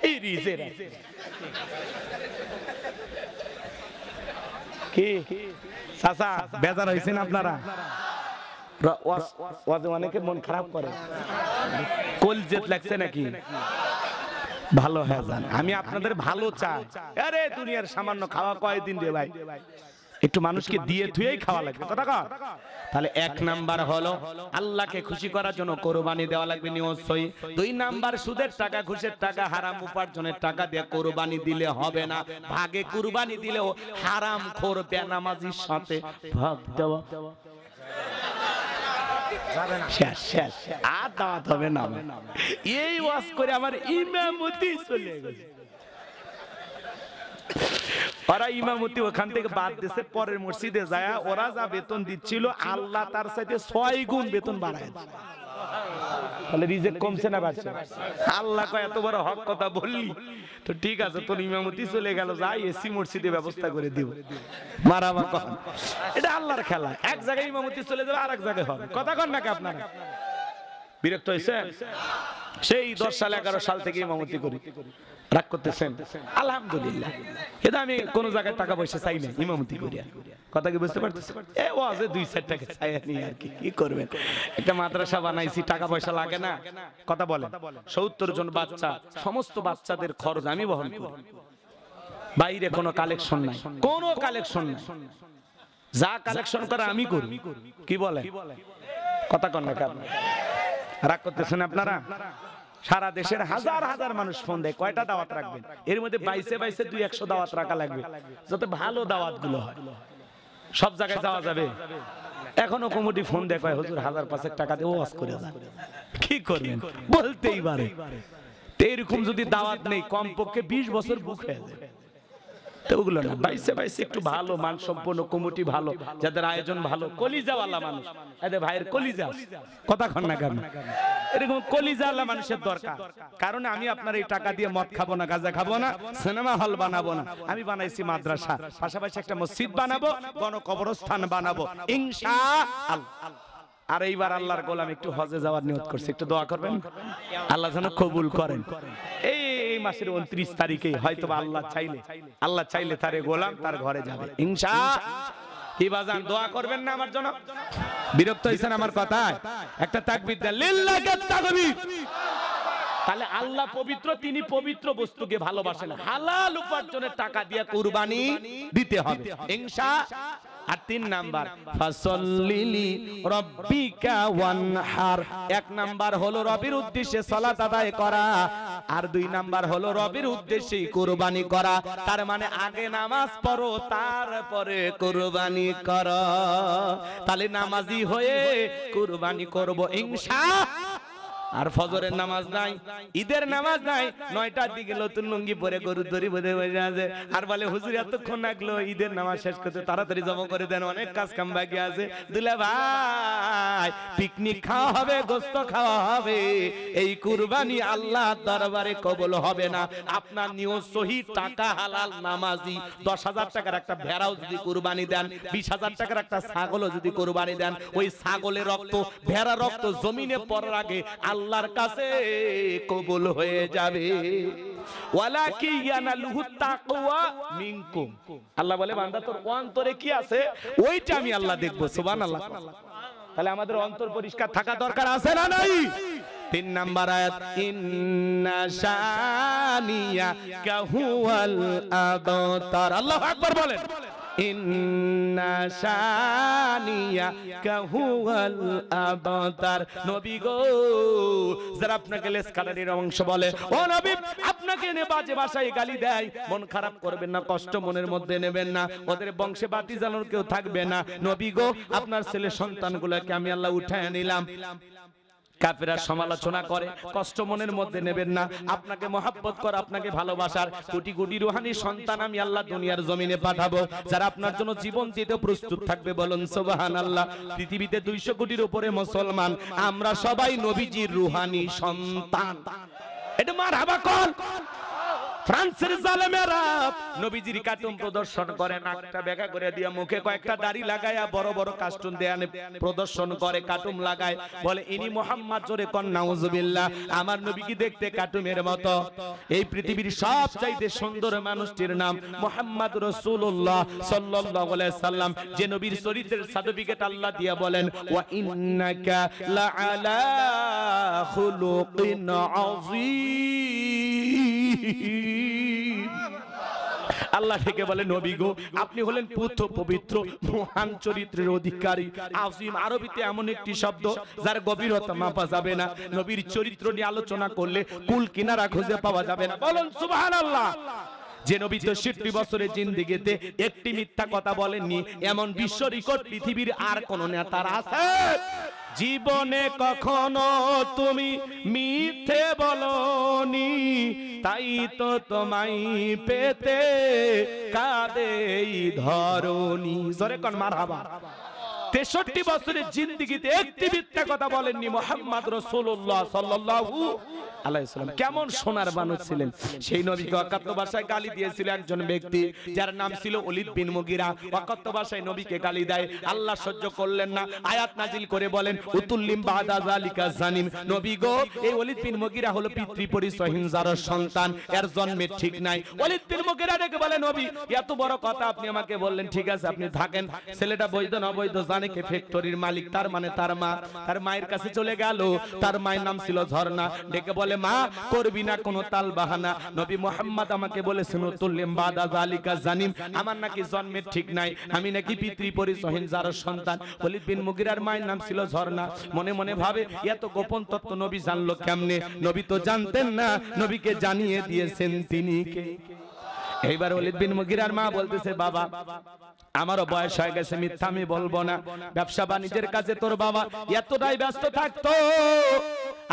এই রিজের কি চাচা বেজার হয়েছেন আপনারা? অনেকে মন খারাপ করে, কলজেত লাগছে নাকি? ভালো হয়ে যান, আমি আপনাদের ভালো চাই। আরে দুনিয়ার সামান্য খাওয়া কয়দিন রে ভাই, একটু মানুষকে দিয়ে ধুয়েই খাওয়া লাগবে। কথা কর। তাহলে 1 নাম্বার হলো আল্লাহকে খুশি করার জন্য কোরবানি দেওয়া লাগবে নিশ্চয়ই। 2 নাম্বার সুদের টাকা, ঘুষের টাকা, হারাম উপার্জনের টাকা দিয়ে কোরবানি দিলে হবে না। ভাগে কোরবানি দিলেও হারাম খোর বেনামাজির সাথে ভাগ দেওয়া শেষ শেষ, আর দাওয়াত হবে না। এই ওয়াজ করে আমার ইমামতি চলে গেছে। ওরা ইমামতি ওখান থেকে বাদ দিয়েছে, পরের মসজিদে যায় ওরা যা বেতন দিচ্ছিল আল্লাহ তার সাথে 6 গুণ বেতন বাড়ায়। তাহলে রিজেক্ট কমছে না বাড়ছে? আল্লাহ কয় এত বড় হক কথা বললি তো ঠিক আছে, তোর ইমামতি চলে গেল, যাই এসি মসজিদে ব্যবস্থা করে দিব। মারামা কন, এটা আল্লাহর খেলা। এক জায়গায় ইমামতি চলে যাবে, আরেক জায়গায় হবে। কথা কন নাকি আপনারা? বিরক্ত হয়েছে? সেই 10 সাল 11 সাল থেকে ইমামতি করি, রাগ করতেছেন? আলহামদুলিল্লাহ, এটা আমি কোন জায়গায় টাকা পয়সা চাই না, ইমামতি করি। কথা কি বুঝতে পারতেছেন? এই ওয়াজে 2-4 টাকা চাই নি, আর কি করবেন? একটা মাদ্রাসা বানাইছি, টাকা পয়সা লাগে না। কথা বলেন, 70 জন বাচ্চা, সমস্ত বাচ্চাদের খরচ আমি বহন করি। বাইরে কোনো কালেকশন নাই, কোনো কালেকশন নাই, যা কালেকশন করে আমি করি। কি বলে? কথা কন না কেন? রাগ করতেছেন আপনারা? সারা দেশের হাজার হাজার মানুষ ফোন দেয়, কয়টা দাওয়াত রাখবেন? এর মধ্যে 22 200 দাওয়াত রাখা লাগবে, যাতে ভালো দাওয়াত গুলো হয়। সব জায়গায় যাওয়া যাবে? এখনো কমিটি ফোন দেয়, কয় হুজুর 1000-500 টাকা দিয়ে ওয়াজ করে যান। কি করবেন? বলতেই পারে। এরকম যদি দাওয়াত নেই, কমপক্ষে 20 বছর বুক হয়ে যাবে। ওগুলো না, 22 একটু ভালো মানসম্পন্ন কমিটি, ভালো যাদের আয়োজন ভালো, কলিজাওয়ালা মানুষ, এদের ভাইয়ের কলিজা। কথা কন না কেন? এরকম কলিজাওয়ালা মানুষের দরকার। কারণ আমি আপনার এই টাকা দিয়ে মদ খাবো না, গাঁজা খাবো না, সিনেমা হল বানাবো না। আমি বানাইছি মাদ্রাসা, পাশাপাশি একটা মসজিদ বানাবো, গণকবরস্থান বানাবো ইনশাআল্লাহ। আর এইবার আল্লাহর গোলাম একটু হজে যাওয়ার নিয়ত করছে, একটু দোয়া করবেন আল্লাহ যেন কবুল করেন। এই মাসের 29 তারিখে হয়তো আল্লাহ চাইলে তারে গোলাম তার ঘরে যাবে ইনশাআল্লাহ। কি বাজান, দোয়া করবেন না আমার জন্য? বিরক্ত হইছেন আমার কথায়? একটা তাকবীর দেন, লিল্লাহি তাকবীর। তাহলে আল্লাহ পবিত্র, তিনি পবিত্র বস্তুকে ভালোবাসেন। হালাল উপার্জনের টাকা দিয়ে কুরবানি দিতে হবে ইনশাআল্লাহ। আর 3 নাম্বার, ফাসাল্লিলি রাব্বিকা ওয়ানহার। 1 নাম্বার হলো রবের উদ্দেশ্যে সালাত আদায় করা, আর 2 নাম্বার হলো রবের উদ্দেশ্যে কুরবানি করা। তার মানে আগে নামাজ পড়ো, তারপরে কুরবানি করো। তাহলে নামাজি হয়ে কুরবানি করব ইনশাআল্লাহ। আর ফজরের নামাজ নাই, ঈদের নামাজ নাই, 9টার দিকে নতুন লুঙ্গি পরে গরু দড়ি বেঁধে বসে আছে, আর বলে হুজুর এতক্ষণ লাগলো ঈদের নামাজ শেষ করতে, তাড়াতাড়ি জমা করে দেন, অনেক কাজ কাম বাকি আছে। দুলা ভাই, পিকনিক খাওয়া হবে, গোশত খাওয়া হবে, এই কুরবানি আল্লাহর দরবারে কবুল হবে না। আপনার নিয়ত সহি, টাকা হালাল, নামাজি। 10,000 টাকার একটা ভেড়াও যদি কুরবানি দেন, 20,000 টাকার একটা ছাগলও যদি কুরবানি দেন, ওই ছাগলের রক্ত, ভেড়া রক্ত জমিনে পড়ার আগে আল্লাহর কাছে কবুল হয়ে যাবে। ওয়ালাকি ইয়ানালুহু তাকওয়া মিনকুম, আল্লাহ বলে বান্দা তোর অন্তরে কি আছে ওইটা আমি আল্লাহ দেখব। সুবহানাল্লাহ। তাহলে আমাদের অন্তর পরিষ্কার থাকা দরকার আছে না নাই? 3 নাম্বার আয়াত, ইন্না শানিয়া কাহুয়াল আবতার। আল্লাহু আকবার বলেন। ইন্না শানিয়া কাহুয়াল আবতার। নবী গো, যারা আপনাকে লেসকালারির অংশ বলে, ও নবী আপনাকে নে বাজে ভাষায় গালি দেয়, মন খারাপ করবেন না, কষ্ট মনের মধ্যে নেবেন না, ওদের বংশে বাতি জ্বালানোর কেউ থাকবে না। নবী গো, আপনার ছেলে সন্তানগুলোকে আমি আল্লাহ উঠায় নিলাম। কাফেররা সমালোচনা করে, কষ্ট মনের মধ্যে নেবেন না। আপনাকে মহব্বত করে, আপনাকে ভালোবাসার কোটি কোটি রুহানি সন্তান আমি আল্লাহ দুনিয়ার জমিনে পাঠাবো, যারা আপনার জন্য জীবন দিতে প্রস্তুত থাকবে। বলুন সুবহানাল্লাহ। পৃথিবীতে 200 কোটির উপরে মুসলমান, আমরা সবাই নবীজির রুহানি সন্তান। এটা মারহাবা কর। ফ্রান্সের জালেমেরা নবীজির কার্টুন প্রদর্শন করে, নাকটা বেঁকা করে দিয়ে মুখে কয়েকটা দাড়ি লাগায়া বড় বড় কার্টুন দেয়ানে প্রদর্শন করে, কার্টুন লাগায়, বলে ইনি মুহাম্মদ। জোরে কোন নাউজুবিল্লাহ। আমার নবী কি দেখতে কার্টুনের মতো? এই পৃথিবীর সবচাইতে সুন্দর মানুষটির নাম মুহাম্মদ রাসূলুল্লাহ সাল্লাল্লাহু আলাইহি সাল্লাম, যে নবীর চরিত্রের সার্টিফিকেট আল্লাহ দিয়া বলেন ওয়া ইন্নাকা লাআলা খুলুকিন আযীম। আল্লাহ থেকে বলে নবী গো, আপনি হলেন পুত্র পবিত্র মহান চরিত্রের অধিকারী। আযীম আরবিতে এমন একটি শব্দ যার গভীরতা মাপা যাবে না। নবীর চরিত্র নিয়ে আলোচনা করলে কুল কিনারা খুঁজে পাওয়া যাবে না। বলুন সুবহানাল্লাহ। যে নবী 63 বছরের জিন্দেগিতে একটি মিথ্যা কথা বলেননি, এমন বিশ্ব রেকর্ড পৃথিবীর আর কোন নেতার আছে? জীবনে কখনো তুমি মিথ্যে বলনি, তাই তো তোমায় পেতে কাঁদে এই ধরনী। জোরে কোন মারহাবা। 63 বছরের জিন্দেগিতে একটি মিথ্যা কথা বলেননি মুহাম্মদ রাসূলুল্লাহ সাল্লাল্লাহু আলাইহি সাল্লাম। কেমন সোনার মানুষ ছিলেন। সেই নবীকে অকথ্য ভাষায় গালি দিয়েছিল একজন ব্যক্তি, যার নাম ছিল ওলীদ বিন মুগীরা। অকথ্য ভাষায় নবীকে গালি দেয়, আল্লাহ সহ্য করলেন না, আয়াত নাজিল করে বলেন উতুল্লিম বাদা যালিকা জানিম। নবী গো, এই ওলীদ বিন মুগীরা হলো পিতৃ পরিচয়হীন যার সন্তান, এর জন্মের ঠিক নাই। ওলীদ বিন মুগীরা ডেকে বলে নবী, এত বড় কথা আপনি আমাকে বললেন, ঠিক আছে আপনি থাকেন। ছেলেটা বৈধ না অবৈধ জানে কে? ফ্যাক্টরির মালিক, তার মানে তার মা। তার মায়ের কাছে চলে গেল, তার মায়ের নাম ছিল ঝর্ণা। ডেকে বলে মা, করবি না কোনো তাল বাহানা, নবী মুহাম্মদ আমাকে বলেছেন তুল্লিম বাদা যালিকা জানিম, আমার নাকি জন্মের ঠিক নাই, আমি নাকি পিতৃ পরিচয়হীন যার সন্তান। ওলীদ বিন মুগীরার মায়ের নাম ছিল ঝর্ণা। মনে মনে ভাবে এত গোপন তত্ত্ব নবী জানলো কেমনে? নবী তো জানতেন না, নবীকে জানিয়ে দিয়েছেন তিনি কে। এইবার ওলীদ বিন মুগীরার মা বলতেছে, বাবা আমারও বয়স হয়ে গেছে, মিথ্যা আমি বলবো না। ব্যবসা বাণিজ্যের কাজে তোর বাবা এতটাই ব্যস্ত থাকতো,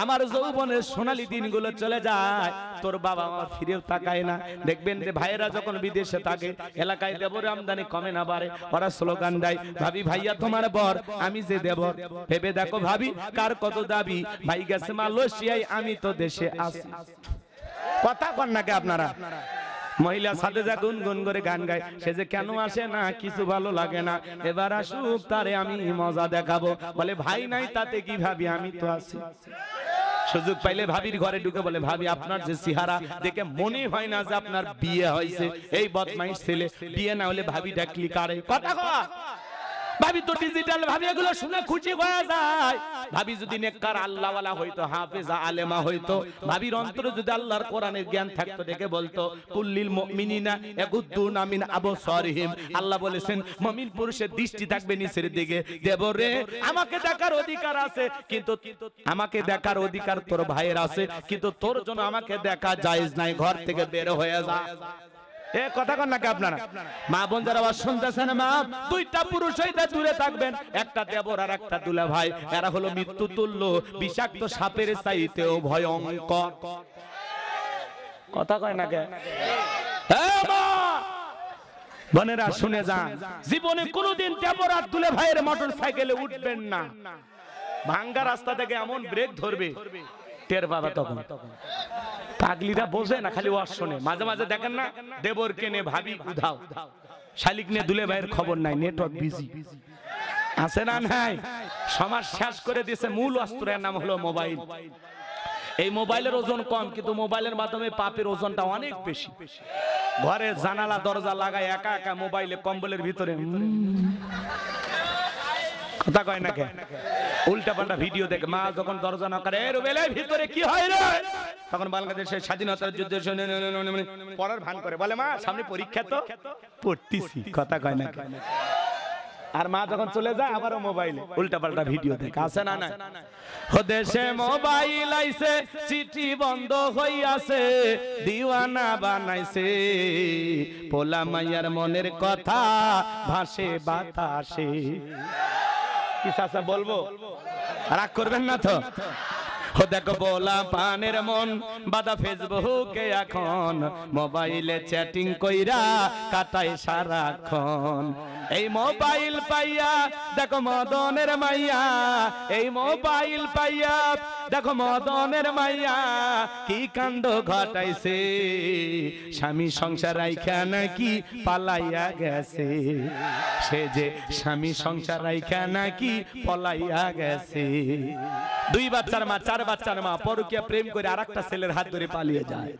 আমার যৌবনের সোনালী দিনগুলো চলে যায়, তোর বাবা আমার ফিরেও তাকায় না। দেখবেন যে ভাইয়েরা যখন বিদেশে থাকে, এলাকায় দেবর আমদানি কমে না বাড়ে, ওরা স্লোগান দেয়, ভাবি ভাইয়া তোমার বর, আমি যে দেবর। ভেবে দেখো ভাবি কার কত দাবি, ভাই গেছে মালয়েশিয়ায়, আমি তো দেশে আছি। কথা কন নাকি আপনারা? মহিলা সাথে যা গুনগুন করে গান গায়, সে যে কেন আসে না, কিছু ভালো লাগে না, এবার আসুক তারে আমি মজা দেখাবো। বলে ভাই নাই তাতে কি ভাবি, আমি তো আছি। সুযোগ পাইলে ভাবির ঘরে ঢুকে বলে, ভাবি আপনার যে চেহারা দেখে মনে হয় না যে আপনার বিয়ে হয়েছে। এই বদমাইশ ছেলে, বিয়ে না হলে ভাবি ডাকলি কারে? কথা কয়। ভাবি তো ডিজিটাল, ভাবি এগুলো শুনে খুশি হয়ে যায়। ভাবি যদি নেককার আল্লাহওয়ালা হইতো, হাফেজা আলেমা হইতো, ভাবির অন্তরে যদি আল্লাহর কোরআনের জ্ঞান থাকতো, দেখে বলতো কুল্লিল মুমিনিনা ইয়াগুদ্দুনা মিন আবসারিহিম। আল্লাহ বলেছেন মুমিন পুরুষের দৃষ্টি থাকবে নিচের দিকে। দেবরে আমাকে দেখার অধিকার আছে, কিন্তু আমাকে দেখার অধিকার তোর ভাইয়ের আছে, কিন্তু তোর জন্য আমাকে দেখা জায়েজ নাই, ঘর থেকে বের হয়ে যা। এ কথা কন নাকি আপনারা? মা বোন যারা আওয়াজ শুনতেছেন, মা দুইটা পুরুষ হইতে দূরে থাকবেন, একটা দেবর আর একটা দুলা ভাই। এরা হলো মৃত্যু তুল্য, বিষাক্ত সাপের চাইতেও ভয়ঙ্কর। কথা কয় নাকি? বোনেরা শুনে যান, জীবনে কোনোদিন দেবর আর দুলা ভাইয়ের মোটর সাইকেলে উঠবেন না। ভাঙ্গা রাস্তা থেকে এমন ব্রেক ধরবে, টের পাবা তখন। পাগলিরা বোঝে না, খালি ওয়াজ শোনে। মাঝে মাঝে দেখেন না, দেবর কেনে ভাবি উধাও, শালিক নিয়ে দুলে ভাইয়ের খবর নাই, নেটওয়ার্ক বিজি আছে না নাই? সমাজ শেষ করে দিয়েছে, মূল অস্ত্রের নাম হলো মোবাইল। এই মোবাইলের ওজন কম, কিন্তু মোবাইলের মাধ্যমে পাপের ওজনটা অনেক বেশি। ঘরে জানালা দরজা লাগায় একা একা মোবাইলে কম্বলের ভিতরে কথা কয় না কে, উল্টা পাল্টা ভিডিও দেখে। মা যখন দরজা না করে, রুবেল ভিতরে কি হয় রে, তখন বাংলাদেশের স্বাধীনতার যুদ্ধ পড়ার ভান করে, বলে মা সামনে পরীক্ষা তো পড়তেছি, কথা কয় না। আর মা যখন চলে যায় আবারও মোবাইলে উল্টা পাল্টা ভিডিও দেখে। আছে না না? দেশে মোবাইল আইছে, চিঠি বন্ধ হইয়াছে, দিওয়ানা বানাইছে, পোলা মাইয়ার মনের কথা ভাসে বাতাসে। কি চাচা বলবো, রাগ করবেন না তো? দেখো পোলা পানের মন বাদা ফেসবুকে এখন, মোবাইলে চ্যাটিং কইরা কাটায় সারাক্ষণ। এই মোবাইল পাইয়া দেখো মদনের মাইয়া, এই মোবাইল পাইয়া দেখো মদনের মাইয়া কি কাণ্ড ঘটাইছে, স্বামী সংসার রাইখা নাকি পালাইয়া গেছে, সে যে স্বামী সংসার রাইখা নাকি পলাইয়া গেছে। 2 বাচ্চার মা, 4 বাচ্চার মা পরকীয়া প্রেম করে আরেকটা ছেলের হাত ধরে পালিয়ে যায়।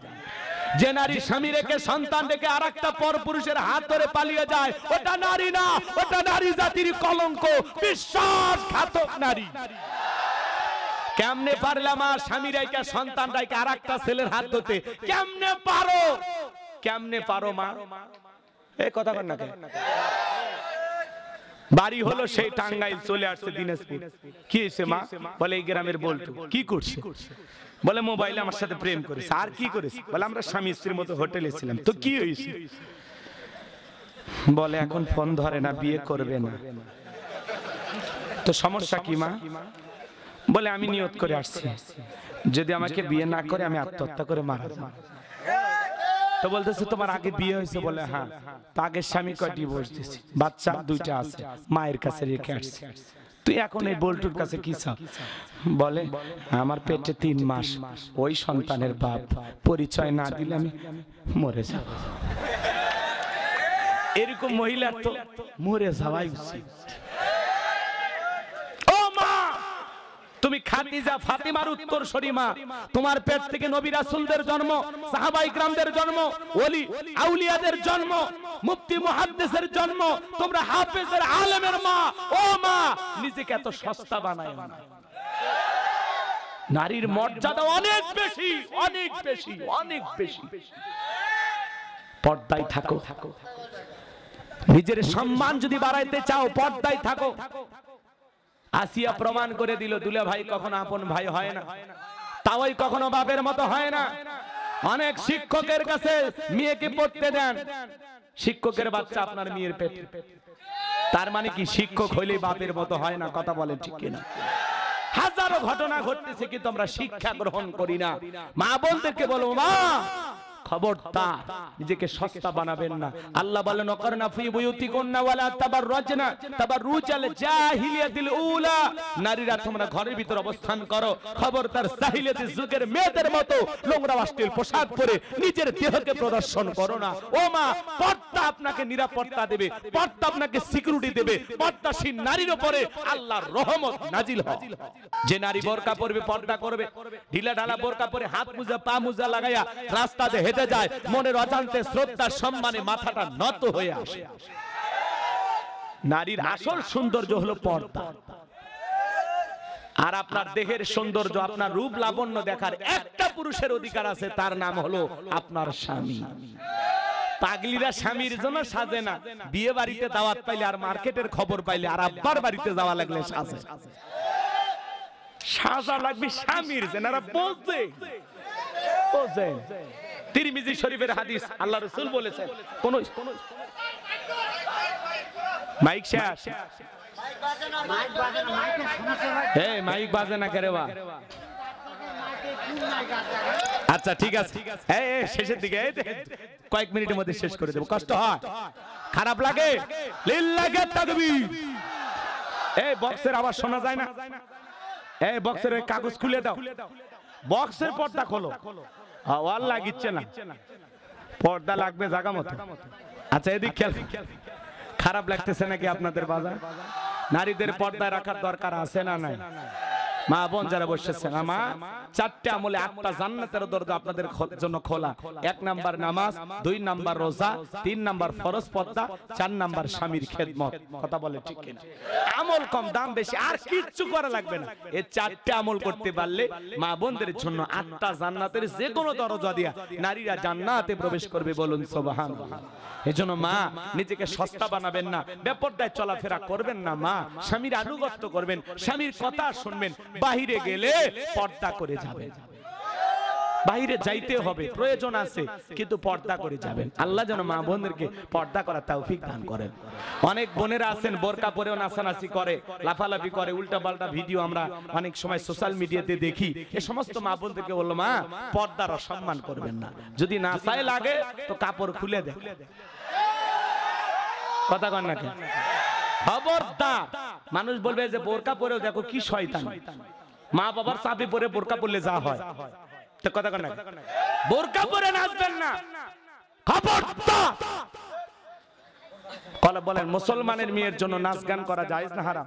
যে নারী স্বামী রেখে সন্তান রেখে আরেকটা পরপুরুষের হাত ধরে পালিয়ে যায়, ওটা নারী না, ওটা নারী জাতির কলঙ্ক, বিশ্বাসঘাতক নারী। কেমনে পারলাম আর স্বামী রেখে সন্তান রেখে আরেকটা ছেলের হাত ধরতে? কেমনে পারো, কেমনে পারো মা? এই কথা কর না কেন? বাড়ি হলো সেই টাঙ্গাইল, চলে আসছে দিনাজপুর। কি হয়েছে মা? বলে এই গ্রামের বলতো। কি করছে? বলে মোবাইলে আমার সাথে প্রেম করেছে। আর কি করেছে? বলে আমরা স্বামী স্ত্রীর মতো হোটেলে ছিলাম। তো কি হয়েছে? বলে এখন ফোন ধরে না, বিয়ে করবে না। তো সমস্যা কি মা? বলে আমি নিয়ত করে আসছি, যদি আমাকে বিয়ে না করে আমি আত্মহত্যা করে মারা যাব। তো বলতেছে তোমার আগে বিয়ে হয়েছে? বলে হ্যাঁ। তো আগের স্বামী কয় ডিভোর্স দিয়েছে, বাচ্চা 2টা আছে, মায়ের কাছে রেখে আসছে। তুই এখন এই বল্টুর কাছে কি চাও? বলে আমার পেটে 3 মাস, ওই সন্তানের বাপ, পরিচয় না দিলে আমি মরে যাব। এরকম মহিলা তো মরে যাওয়াই উচিত। ও মা, তুমি খাদিজা ফাতিমার উত্তরসূরি মা, তোমার পেট থেকে নবী রাসূলদের জন্ম, সাহাবায়ে কিরামদের জন্ম, ওলি আউলিয়াদের জন্ম, মুফতি মুহাদ্দিসের জন্ম, তোমরা হাফেজের আলেমের মা। ও মা, নিজেকে এত সস্তা বানায় না। নারীর মর্যাদা অনেক বেশি, অনেক বেশি, অনেক বেশি। পর্দায় থাকো। নিজের সম্মান যদি বাড়াইতে চাও পর্দায় থাকো। আসিয়া প্রমাণ করে দিল দুলা ভাই কখনো আপন ভাই হয় না, তাওই কখনো বাপের মতো হয় না। অনেক শিক্ষকের কাছে মেয়েকে পড়তে দেন, শিক্ষকের বাচ্চা আপনার মেয়ের পেটে। তার মানে কি শিক্ষক হইলেই বাপের মতো হয় না? কথা বলেন ঠিক কিনা? হাজারো ঘটনা ঘটতেছে কিন্তু আমরা শিক্ষা গ্রহণ করি না। মা বোনদেরকে বলবো, মা খবরদার নিজেকে সস্তা বানাবেন না। আল্লাহ বলেন ওয়াকারনা ফি বুয়ুতিকুন্না ওয়ালা তাবাররাজনা তাবাররুজাল জাহিলিয়াতিল উলা, নারীরা তোমরা ঘরের ভিতর অবস্থান করো, খবরদার জাহিলিয়াতের যুগের মেয়েদের মতো নোংরা অশ্লীল পোশাক পরে নিজের দেহকে প্রদর্শন করো না। ও মা, পর্দা আপনাকে নিরাপত্তা দেবে, পর্দা আপনাকে সিকিউরিটি দেবে। পর্দাশীল নারীর উপরে আল্লাহর রহমত নাজিল হয়। যে নারী বোরকা পরবে, পর্দা করবে, ঢিলা ঢালা বোরকা পরে হাত মোজা পা মোজা লাগায়া রাস্তাতে হেঁটে যায়, মনের অজান্তে শ্রদ্ধা সম্মানে মাথাটা নত হয়ে আসে। নারীর আসল সৌন্দর্য হলো পর্দা। আর আপনার দেহের সৌন্দর্য, আপনার রূপ লাবণ্য দেখার একটা পুরুষের অধিকার আছে, তার নাম হলো আপনার স্বামী। পাগলিরা স্বামীর জন্য সাজে না, বিয়ে বাড়িতে দাওয়াত পাইলে আর মার্কেটের খবর পাইলে আর আব্বার বাড়িতে যাওয়া লাগলে সাজে। সাজা লাগবে স্বামীর জন্য। বলতে বোঝেন তিরমিজি শরীফের হাদিস, আল্লাহ রাসূল বলেছেন কোন মাইক শেষ, এই মাইক বাজে না কেরে বা? আচ্ছা ঠিক আছে, এই শেষের দিকে কয়েক মিনিটের মধ্যে শেষ করে দেব। কষ্ট হয়, খারাপ লাগে? লিল্লাহি তাকবীর। এই বক্সের আওয়াজ শোনা যায় না? এই বক্সের কাগজ খুলে দাও, বক্সের পর্দা খোলো। ওয়াল লাগিচ্ছে না, পর্দা লাগবে জায়গা মতো। আচ্ছা এদিক খেয়াল। খারাপ লাগতেছে নাকি আপনাদের বাজার? নারীদের পর্দায় রাখার দরকার আছে না নাই? মা বোন যারা বসেছেন, আমার 4টে আমলে 8টা জান্নাতের দরজা আপনাদের জন্য খোলা। 1 নাম্বার নামাজ, 2 নাম্বার রোজা, 3 নাম্বার ফরজ পর্দা, 4 নাম্বার স্বামীর খেদমত। কথা বলে ঠিক কিনা? আমল কম দাম বেশি, আর কিচ্ছু করা লাগবে না। এই 4টে আমল করতে পারলে মা বোনদের জন্য 8টা জান্নাতের যে কোনো দরজা দিয়া নারীরা জান্নাতে প্রবেশ করবে। বলুন সুবহানাল্লাহ। এজন্য মা নিজেকে সস্তা বানাবেন না, বেপরদায় চলাফেরা করবেন না। মা স্বামীর আনুগত্য করবেন, স্বামীর কথা শুনবেন। বাহিরে গেলে পর্দা করে যাবেন। বাইরে যাইতে হবে, প্রয়োজন আছে, কিন্তু পর্দা করে যাবেন। আল্লাহ যেন মা বোনদেরকে পর্দা করার তৌফিক দান করেন। অনেক বোনেরা আছেন বোরকা পরেও নাচানাচি করে, লাফালাফি করে, উল্টাপাল্টা ভিডিও আমরা অনেক সময় সোশ্যাল মিডিয়াতে দেখি। এই সমস্ত মা বোনদেরকে বললো, মা পর্দার অসম্মান করবেন না। যদি নাচায় লাগে তো কাপড় খুলে দেন। কথা কন না কেন? খবরদার। মানুষ বলবে যে বোরকা পরেও দেখো কি শয়তান। মা বাবার চাপে পরে বোরকা পরলে যা হয়, কথা কন না, বোরকা পরে নাচবেন না। খবরদার। কলে বলেন মুসলমানের মেয়ের জন্য নাচ গান করা জায়েজ না হারাম?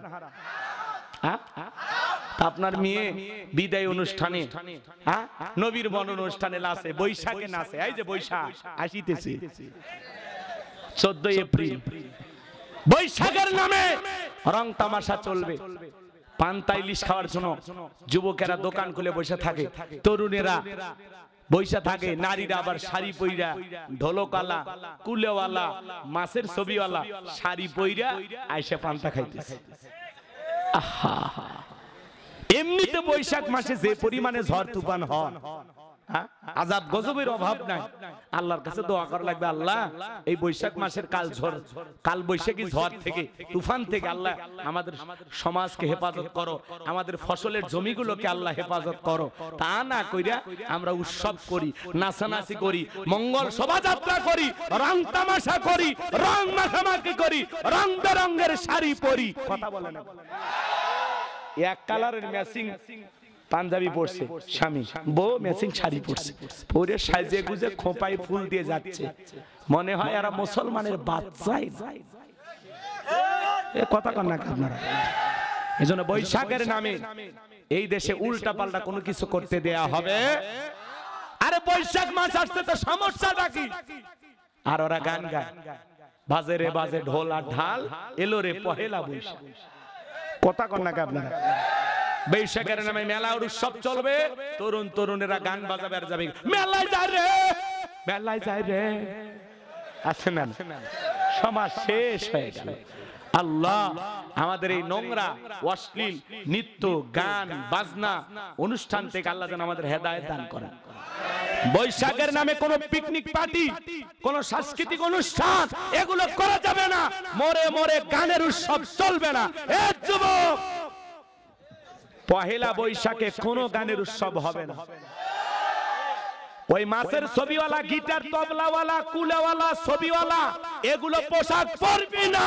আপনার মেয়ে বিদায় অনুষ্ঠানে, নবীর বরণ অনুষ্ঠানে নাচে, বৈশাখে নাচে। এই যে বৈশাখ আসিতেছে 14 এপ্রিল, বৈশাখের নামে রং তামাশা চলবে। পান্তা ইলিশ খাওয়ার জন্য যুবকেরা দোকান খুলে বসে থাকে, তরুণেরা বসে থাকে, নারীরা আবার শাড়ি পইরা, ঢোলকওয়ালা, কুলেওয়ালা, মাছের ছবিওয়ালা শাড়ি পইরা আইসা পান্তা খাইতেছে। আহা, এমনিতে বৈশাখ মাসে যে পরিমাণে ঝড় তুফান হয়, আযাব গজবের অভাব নাই। আল্লাহর কাছে দোয়া করা লাগবে, আল্লাহ এই বৈশাখ মাসের কাল বৈশাখী ঝড় থেকে, তুফান থেকে আল্লাহ আমাদের সমাজকে হেফাজত করো, আমাদের ফসলের জমিগুলোকে আল্লাহ হেফাজত করো। তা না কইরা আমরা উৎসব করি, নাচানাচি করি, মঙ্গল শোভাযাত্রা করি, রং তামাশা করি, রং মাখামাখি করি, রং বেরঙের শাড়ি পরি। কথা বলে না, এক কালারের ম্যাচিং পাঞ্জাবি পরছে স্বামী, বউ ম্যাচিং শাড়ি পরছে, পরে সাজে গুজে খোপায় ফুল দিয়ে যাচ্ছে, মনে হয় এরা মুসলমানের বাচ্চাই। কথা কন না আপনারা? এজন্য বৈশাখের নামে এই দেশে উল্টা পাল্টা কোনো কিছু করতে দেয়া হবে। আরে বৈশাখ মাস আসছে তো সমস্যাটা কি? আর ওরা গান গায়, বাজে রে বাজে ঢোল আর ঢাল, এলো রে পহেলা বৈশাখ। কথা কন না আপনারা? বৈশাখের নামে মেলা উৎসব চলবে, তরুণ তরুণেরা গান বাজাবে আর যাবে, মেলায় যায় রে, মেলায় যায় রে। আছে না? সমাজ শেষ হয়ে গেল। আল্লাহ আমাদের এই নোংরা অশ্লীল নৃত্য, গান, বাজনা অনুষ্ঠান থেকে আল্লাহ যেন আমাদের হেদায়েত দান করেন। বৈশাখের নামে কোন পিকনিক পার্টি, কোন সাংস্কৃতিক অনুষ্ঠান এগুলো করা যাবে না। মোরে মোরে গানের উৎসব চলবে না। এ যুবক, পহেলা বৈশাখে কোনো গানের উৎসব হবে না। ওই মাছের ছবিওয়ালা, গিটার তবলাওয়ালা, কুলাওয়ালা, ছবিওয়ালা এগুলো পোশাক পরবি না।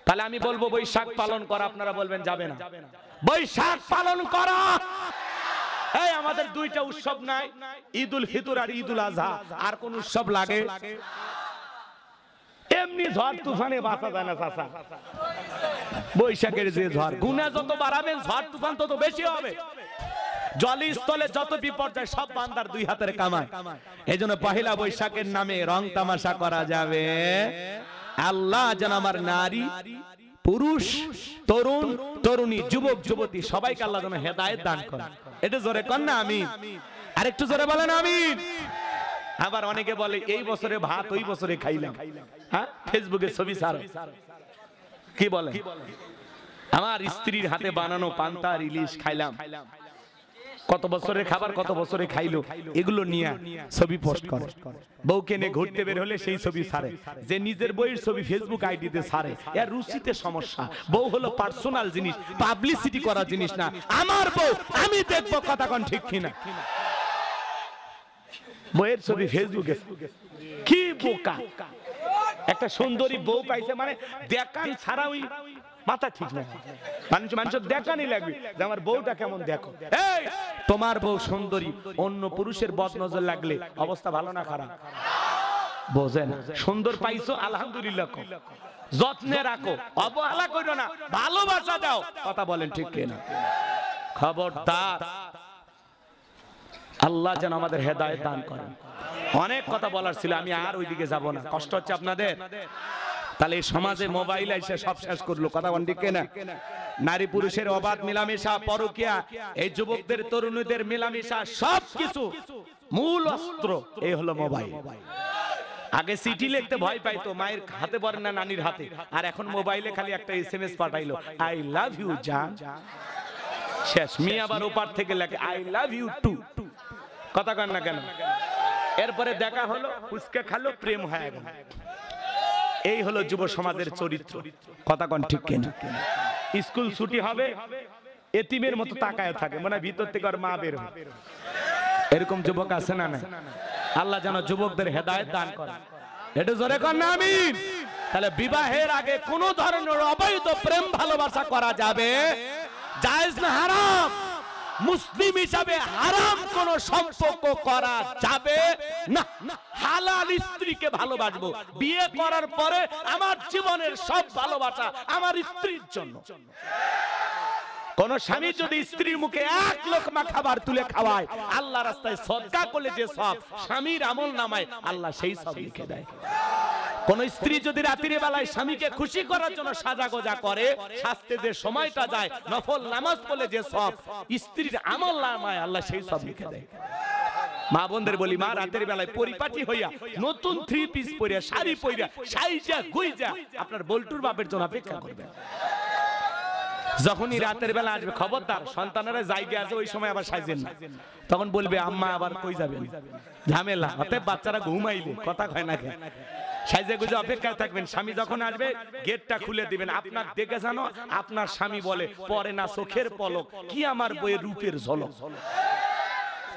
তাহলে আমি বলবো বৈশাখ পালন করা, আপনারা বলবেন যাবে না। বৈশাখ পালন করা। এই আমাদের দুইটা উৎসব নাই, ঈদুল ফিতর আর ঈদুল আজহা। আর কোন উৎসব লাগে? এমনি ঝড় তুফানে বাঁচা যায় না চাচা। বৈশাখের যে ঝড়, গুনাহ যত বাড়াবেন ঝড় তুফান তত বেশি হবে। জলস্থলে যত বিপর্যয় সব বান্দার দুই হাতের কামাই। এজন্য পহেলা বৈশাখের নামে রং তামাশা করা যাবে। আল্লাহ যেন আমার নারী, পুরুষ, তরুণ তরুণী, যুবক যুবতী সবাইকে আল্লাহ যেন হেদায়েত দান করেন। এটা জোরে কর না আমিন। আরেকটু জোরে বলেন আমিন। আবার অনেকে বলে এই বছরে ভাত ওই বছরে খাইলাম। হ্যাঁ, ফেসবুকে ছবি ছাড়ে, কি বলে আমার স্ত্রীর হাতে বানানো পান্তা আর ইলিশ খাইলাম, কত বছরের খাবার কত বছরে খাইলো, এগুলো নিয়ে ছবি পোস্ট করে। বউকে নিয়ে ঘুরতে বের হলে সেই ছবি ছাড়ে। যে নিজের বইয়ের ছবি ফেসবুক আইডিতে ছাড়ে, এর রুচিতে সমস্যা। বউ হলো পার্সোনাল জিনিস, পাবলিসিটি করা জিনিস না। আমার বউ আমি দেখবো, কথা কোন ঠিক কিনা? বইয়ের ছবি ফেসবুকে, কি বোকা! একটা সুন্দরী বউ পাইছে মানে দেখান ছাড়া ওই মাথা ঠিক না। মানুষ দেখানি লাগবে যে আমার বউটা কেমন, দেখো। এই তোমার বউ সুন্দরী, অন্য পুরুষের বদ নজর লাগলে অবস্থা ভালো না খারাপ? বোঝেন সুন্দর পাইছো আলহামদুলিল্লাহ, যত্নে রাখো, অবহেলা করো না, ভালোবাসা দাও। কথা বলেন ঠিক কিনা? খবরদার, আল্লাহ যেন আমাদের হেদায়েত দান করেন। অনেক কথা বলার ছিল, আমি আর ওইদিকে যাব না, কষ্ট হচ্ছে আপনাদের। তাহলে এই সমাজে মোবাইল এসে সব শেষ করলো। কথা বলেন ঠিক কিনা? নারী পুরুষের অবাধ মেলামেশা, পরকীয়া, এই যুবকদের তরুণীদের মেলামেশা, সবকিছু মূল অস্ত্র এই হলো মোবাইল। আগে চিঠি লিখতে ভয় পাইতো, মায়ের হাতে পড়ে না নানির হাতে, আর এখন মোবাইলে খালি একটা এসএমএস পাঠাইলো, আই লাভ ইউ জান, শেষ। মেয়ে আবার ওপার থেকে লেখে আই লাভ ইউ টু। কথা কন না কেন? এরপরে দেখা হলো, ফুসকা খালো, প্রেম হয়ে গেল। এই হলো যুব সমাজের চরিত্র। কথা কন ঠিক কিনা? স্কুল ছুটি হবে, এতিমের মতো তাকায় থাকে, মানে ভিতর থেকে আর মা বের হয়। এরকম যুবক আছে না? না। আল্লাহ যেন যুবকদের হেদায়েত দান করেন। এটা জোরে কর না আমিন। তাহলে বিবাহের আগে কোন ধরনের অবৈধ প্রেম ভালোবাসা করা যাবে জায়েজ না হারাম? মুসলিম হিসাবে হারাম কোন সম্পর্ক করা যাবে না। হালাল স্ত্রীকে ভালোবাসবো, বিয়ে করার পরে আমার জীবনের সব ভালোবাসা আমার স্ত্রীর জন্য। কোন স্বামী যদি স্ত্রীর মুখে এক লোকমা খাবার তুলে খাওয়ায়, আল্লাহ রাস্তায় সদকা করলে যে সব, স্বামীর আমল নামায় আল্লাহ সেই সব লিখে দেয়। কোন স্ত্রী যদি রাতের বেলায় স্বামীকে খুশি করার জন্য সাজাগোজা করে, শাস্তে যে সময়টা যায়, নফল নামাজ পড়লে যে সব, স্ত্রীর আমল নামায় আল্লাহ সেই সব লিখে দেয়। মা বোনদের বলি, মা রাতের বেলায় পরিপাটি হইয়া, নতুন 3 পিস পরিয়া, শাড়ি পরিয়া, সাইজা গুইজা আপনার বল্টুর বাপের জন্য অপেক্ষা করবেন। যখনই রাতের বেলা আসবে, খবরদার, সন্তানেরা জায়গা আছে ওই সময় আবার সাইজেন না। তখন বলবে আম্মা আবার কই যাবেন, ঝামেলা। অতএব বাচ্চারা ঘুমাইলে কথা কয় না, সাইজে গুজে অপেক্ষায় থাকবেন। স্বামী যখন আসবে গেটটা খুলে দিবেন। আপনার দেখে জানো, আপনার স্বামী বলে, পরে না চোখের পলক, কি আমার বইয়ের রূপের ঝলক,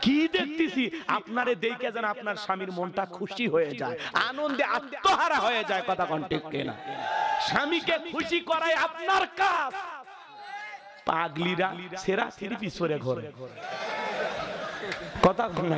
কি দেখতেছি। আপনারে দেখে যেন আপনার স্বামীর মনটা খুশি হয়ে যায়, আনন্দে আত্মহারা হয়ে যায়। কথা কোন ঠিক কিনা? স্বামীকে খুশি করাই আপনার কাজ। পাগলিরা সেরা 3 পিস পরে ঘরে, কথা কোন না